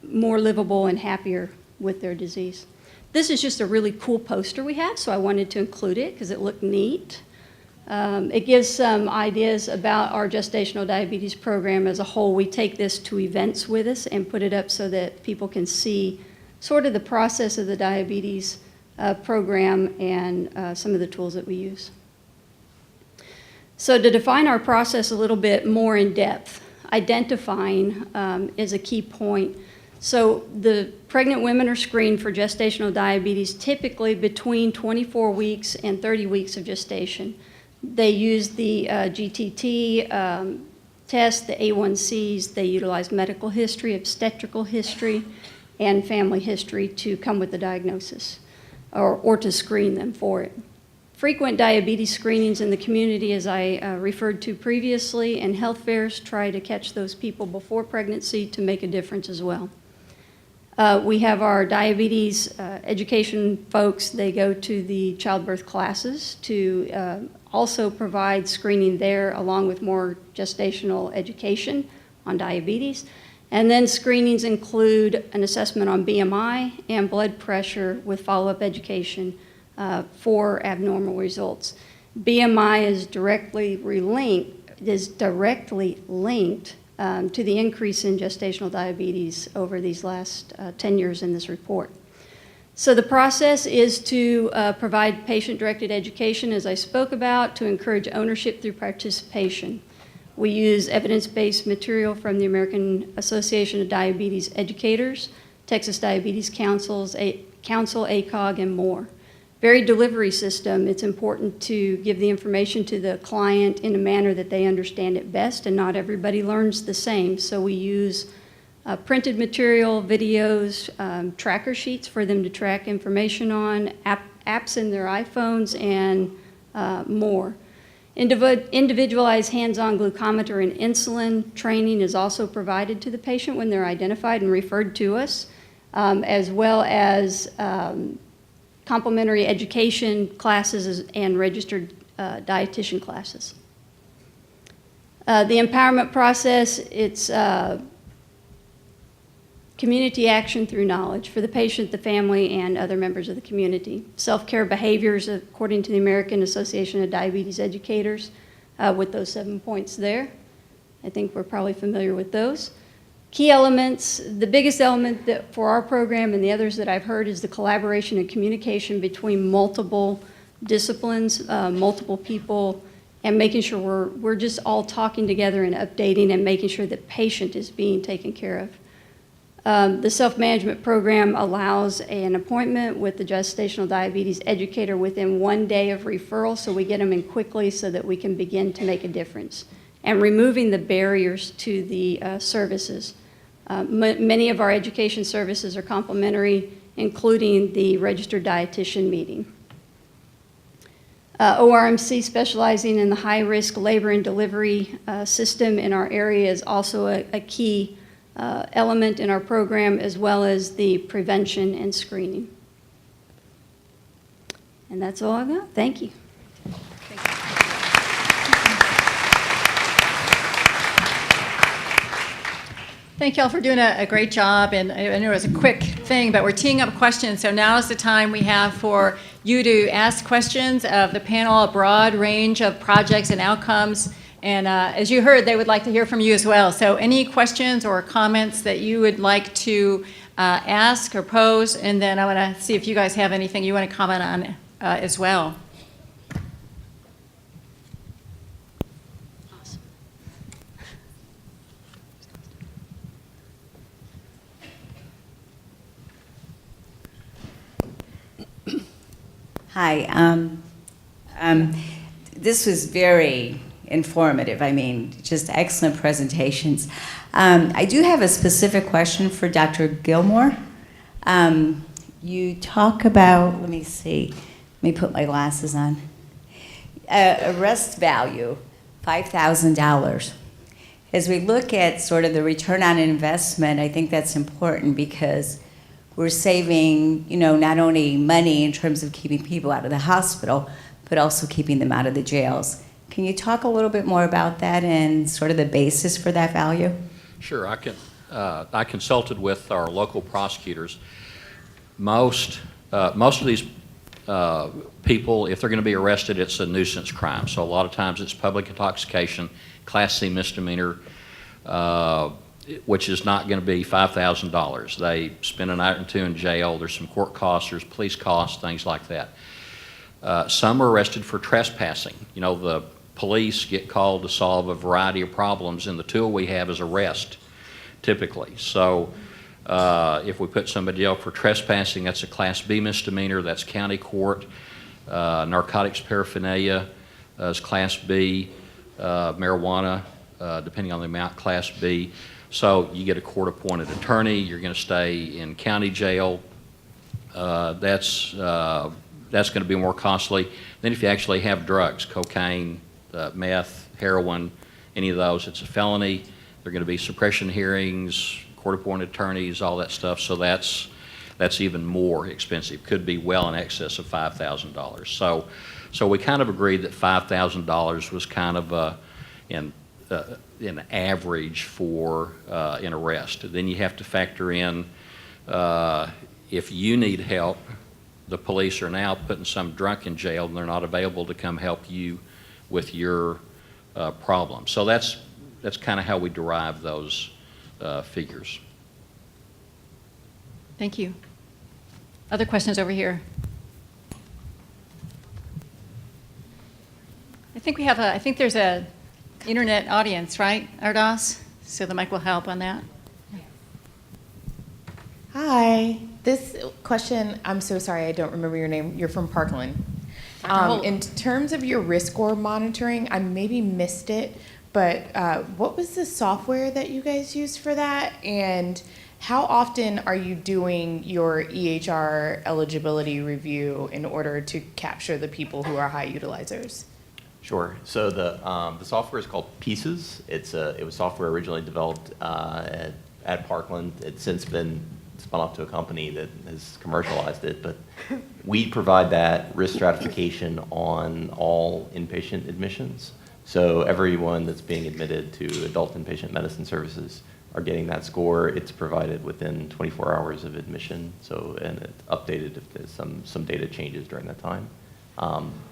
C: more livable and happier with their disease. This is just a really cool poster we have, so I wanted to include it because it looked neat. It gives some ideas about our gestational diabetes program as a whole. We take this to events with us and put it up so that people can see sort of the process of the diabetes program and some of the tools that we use. So to define our process a little bit more in depth, identifying is a key point. So the pregnant women are screened for gestational diabetes typically between 24 weeks and 30 weeks of gestation. They use the GTT test, the A1Cs. They utilize medical history, obstetrical history, and family history to come with the diagnosis or to screen them for it. Frequent diabetes screenings in the community, as I referred to previously, and health fairs try to catch those people before pregnancy to make a difference as well. We have our diabetes education folks. They go to the childbirth classes to also provide screening there along with more gestational education on diabetes. And then screenings include an assessment on BMI and blood pressure with follow-up education for abnormal results. BMI is directly linked to the increase in gestational diabetes over these last 10 years in this report. So the process is to provide patient-directed education, as I spoke about, to encourage ownership through participation. We use evidence-based material from the American Association of Diabetes Educators, Texas Diabetes Council, ACOG, and more. Varied delivery system, it's important to give the information to the client in a manner that they understand it best, and not everybody learns the same. So we use printed material, videos, tracker sheets for them to track information on, apps in their iPhones, and more. Individualized hands-on glucometer and insulin training is also provided to the patient when they're identified and referred to us, as well as complementary education classes and registered dietitian classes. The empowerment process, it's community action through knowledge for the patient, the family, and other members of the community. Self-care behaviors, according to the American Association of Diabetes Educators, with those 7 points there. I think we're probably familiar with those. Key elements, the biggest element that for our program and the others that I've heard is the collaboration and communication between multiple disciplines, multiple people, and making sure we're just all talking together and updating and making sure the patient is being taken care of. The self-management program allows an appointment with the gestational diabetes educator within 1 day of referral, so we get them in quickly so that we can begin to make a difference. And removing the barriers to the services. Many of our education services are complementary, including the registered dietitian meeting. ORMC, specializing in the high-risk labor and delivery system in our area, is also a key element in our program, as well as the prevention and screening. And that's all I've got. Thank you.
D: Thank you all for doing a great job, and I know it was a quick thing, but we're teeing up questions, so now is the time we have for you to ask questions of the panel, a broad range of projects and outcomes, and as you heard, they would like to hear from you as well. So any questions or comments that you would like to ask or pose, and then I want to see if you guys have anything you want to comment on as well.
H: Hi. This was very informative. I mean, just excellent presentations. I do have a specific question for Dr. Gilmore. You talk about, let me see, let me put my glasses on. Arrest value, $5,000. As we look at sort of the return on investment, I think that's important because we're saving, you know, not only money in terms of keeping people out of the hospital, but also keeping them out of the jails. Can you talk a little bit more about that and sort of the basis for that value?
F: Sure, I can. I consulted with our local prosecutors. Most of these people, if they're going to be arrested, it's a nuisance crime. So a lot of times it's public intoxication, Class C misdemeanor, which is not going to be $5,000. They spend a night or two in jail. There's some court costs, there's police costs, things like that. Some are arrested for trespassing. You know, the police get called to solve a variety of problems, and the tool we have is arrest, typically. So if we put somebody in jail for trespassing, that's a Class B misdemeanor, that's county court. Narcotics paraphernalia is Class B. Marijuana depending on the amount, Class B. So you get a court-appointed attorney, you're going to stay in county jail. That's going to be more costly than if you actually have drugs, cocaine, meth, heroin, any of those. It's a felony. There are going to be suppression hearings, court-appointed attorneys, all that stuff. So that's even more expensive. Could be well in excess of $5,000. So we kind of agreed that $5,000 was kind of an average for an arrest. Then you have to factor in if you need help. The police are now putting some drunk in jail and they're not available to come help you with your problem. So that's kind of how we derive those figures.
D: Thank you. Other questions over here? I think there's a internet audience, right, Ardas? So the mic will help on that.
I: Hi. This question, I'm so sorry, I don't remember your name. You're from Parkland. In terms of your risk score monitoring, I maybe missed it, but what was the software that you guys used for that? And how often are you doing your EHR eligibility review in order to capture the people who are high utilizers?
A: Sure. So the software is called Pieces. It was software originally developed at Parkland. It's since been spun off to a company that has commercialized it. But we provide that risk stratification on all inpatient admissions. So everyone that's being admitted to adult inpatient medicine services are getting that score. It's provided within 24 hours of admission. And it's updated if there's some data changes during that time.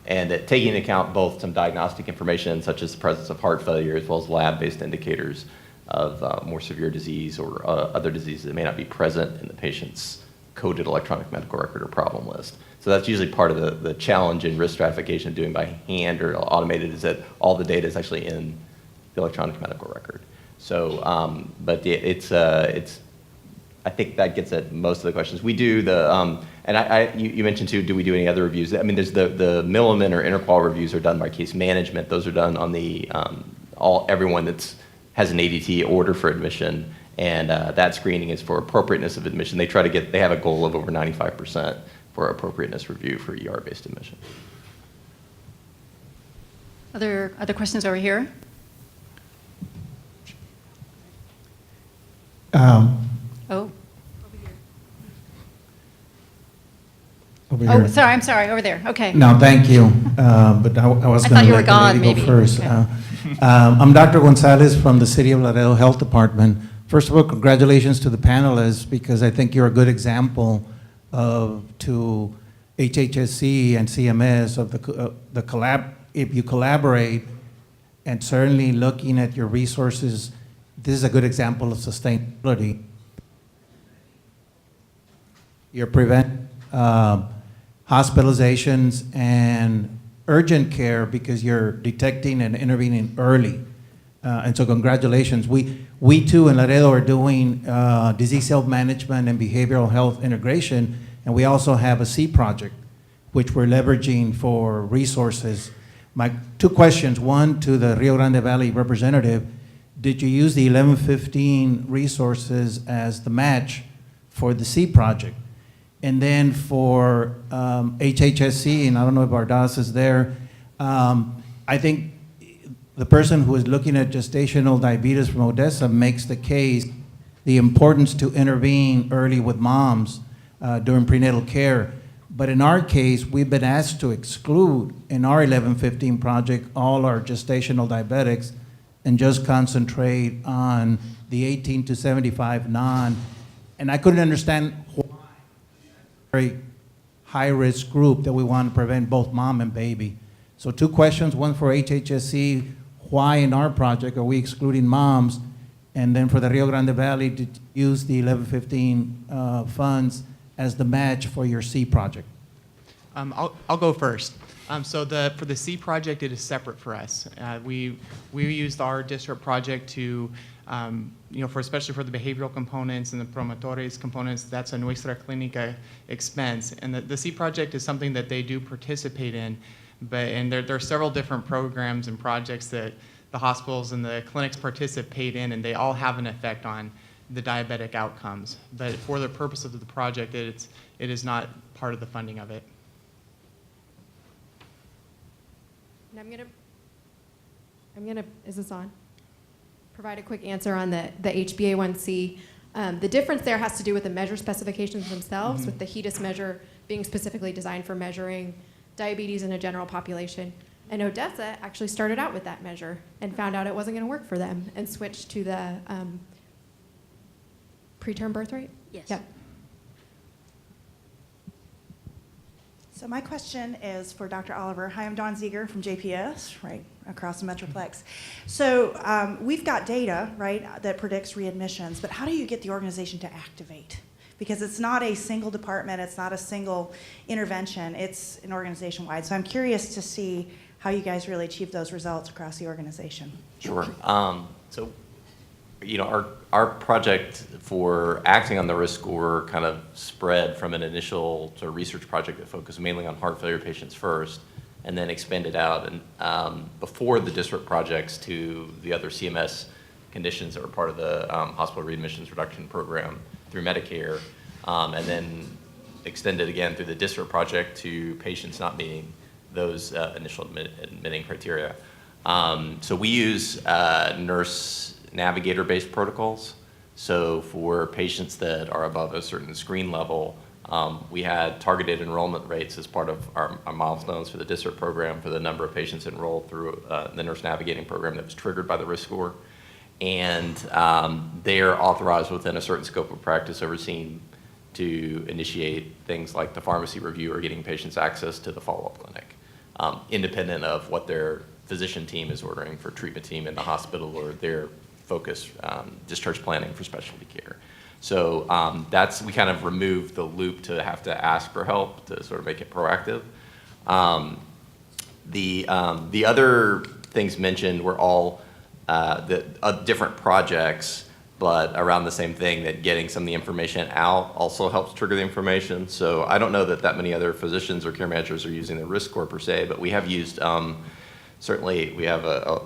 A: And taking into account both some diagnostic information, such as the presence of heart failure, as well as lab-based indicators of more severe disease or other diseases that may not be present in the patient's coded electronic medical record or problem list. So that's usually part of the challenge in risk stratification, doing by hand or automated, is that all the data is actually in the electronic medical record. So, but it's I think that gets at most of the questions. We do and you mentioned too, do we do any other reviews? I mean, there's the Milliman or interqual reviews are done by case management. Those are done on the everyone that has an ADT order for admission, and that screening is for appropriateness of admission. They have a goal of over 95% for appropriateness review for ER-based admission.
D: Other questions over here? Oh.
J: Over here.
D: Oh, sorry, I'm sorry, over there, okay.
J: No, thank you. But I was
D: I
J: going
D: thought
J: to
D: you were
J: let the
D: gone,
J: lady go
D: maybe.
J: first.
D: Okay.
J: I'm Dr. Gonzalez from the City of Laredo Health Department. First of all, congratulations to the panelists, because I think you're a good example to HHSC and CMS of if you collaborate, and certainly looking at your resources, this is a good example of sustainability. You prevent hospitalizations and urgent care because you're detecting and intervening early. And so congratulations. We too in Laredo are doing disease self-management and behavioral health integration, and we also have a C project, which we're leveraging for resources. My two questions, one to the Rio Grande Valley representative: did you use the 1115 resources as the match for the C project? And then for HHSC, and I don't know if Ardas is there, I think the person who is looking at gestational diabetes from Odessa makes the case, the importance to intervene early with moms during prenatal care. But in our case, we've been asked to exclude in our 1115 project all our gestational diabetics and just concentrate on the 18 to 75 non. And I couldn't understand why very high-risk group that we want to prevent both mom and baby. So two questions, one for HHSC, why in our project are we excluding moms? And then for the Rio Grande Valley, did you use the 1115 funds as the match for your C project?
G: I'll go first. So for the C project, it is separate for us. We used our district project to, especially for the behavioral components and the promotores components, that's a Nuestra Clínica expense. And the C project is something that they do participate in, and there are several different programs and projects that the hospitals and the clinics participate in, and they all have an effect on the diabetic outcomes. But for the purpose of the project, it is not part of the funding of it.
K: And I'm gonna, is this on? Provide a quick answer on the HbA1c. The difference there has to do with the measure specifications themselves, with the HEDIS measure being specifically designed for measuring diabetes in a general population. And Odessa actually started out with that measure and found out it wasn't going to work for them and switched to the preterm birth rate.
C: Yes.
K: Yep.
L: So my question is for Dr. Oliver. Hi, I'm Dawn Ziegler from JPS, right across the Metroplex. So we've got data, right, that predicts readmissions, but how do you get the organization to activate? Because it's not a single department, it's not a single intervention, it's an organization-wide. So I'm curious to see how you guys really achieve those results across the organization.
A: Sure. So, you know, our project for acting on the risk score kind of spread from an initial sort of research project that focused mainly on heart failure patients first, and then expanded out and before the district projects to the other CMS conditions that were part of the hospital readmissions reduction program through Medicare, and then extended again through the district project to patients not meeting those initial admitting criteria. So we use nurse navigator-based protocols. So for patients that are above a certain screen level, we had targeted enrollment rates as part of our milestones for the district program for the number of patients enrolled through the nurse navigating program that was triggered by the risk score. And they are authorized within a certain scope of practice overseen to initiate things like the pharmacy review or getting patients access to the follow-up clinic, independent of what their physician team is ordering for treatment team in the hospital or their focus discharge planning for specialty care. So we kind of removed the loop to have to ask for help to sort of make it proactive. The other things mentioned were all different projects, but around the same thing, that getting some of the information out also helps trigger the information. So I don't know that many other physicians or care managers are using the risk score per se, but we have used, certainly we have a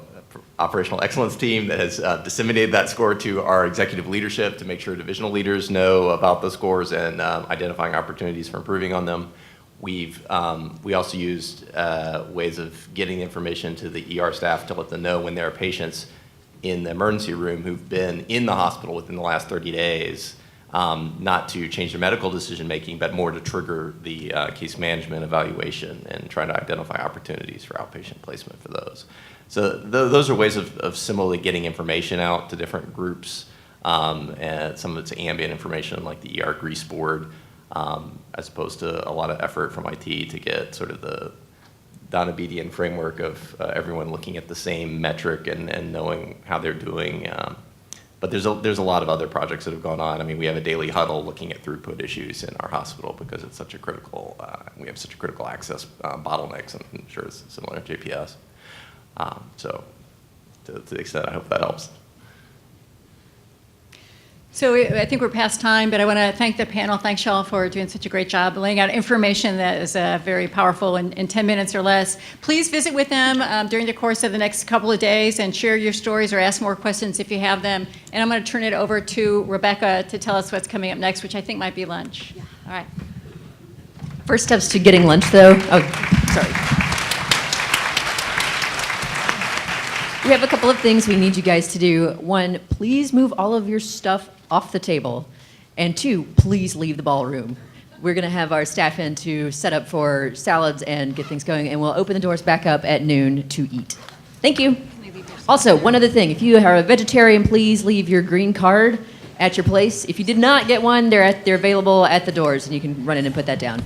A: operational excellence team that has disseminated that score to our executive leadership to make sure divisional leaders know about the scores and identifying opportunities for improving on them. We also used ways of getting information to the ER staff to let them know when there are patients in the emergency room who've been in the hospital within the last 30 days, not to change their medical decision making, but more to trigger the case management evaluation and try to identify opportunities for outpatient placement for those. So those are ways of similarly getting information out to different groups, and some of it's ambient information like the ER grease board, as opposed to a lot of effort from IT to get sort of the Donabedian framework of everyone looking at the same metric and knowing how they're doing. But there's a lot of other projects that have gone on. I mean, we have a daily huddle looking at throughput issues in our hospital because it's such a critical, we have such a critical access bottlenecks, and I'm sure it's similar to JPS. So to the extent, I hope that helps.
D: So I think we're past time, but I want to thank the panel. Thanks, y'all, for doing such a great job laying out information that is very powerful in 10 minutes or less. Please visit with them during the course of the next couple of days and share your stories or ask more questions if you have them. And I'm going to turn it over to Rebecca to tell us what's coming up next, which I think might be lunch. Yeah. All right.
M: First steps to getting lunch, though. Oh, sorry. We have a couple of things we need you guys to do. One, please move all of your stuff off the table. And two, please leave the ballroom. We're going to have our staff in to set up for salads and get things going, and we'll open the doors back up at noon to eat. Thank you. Also, one other thing. If you are a vegetarian, please leave your green card at your place. If you did not get one, they're available at the doors, and you can run in and put that down.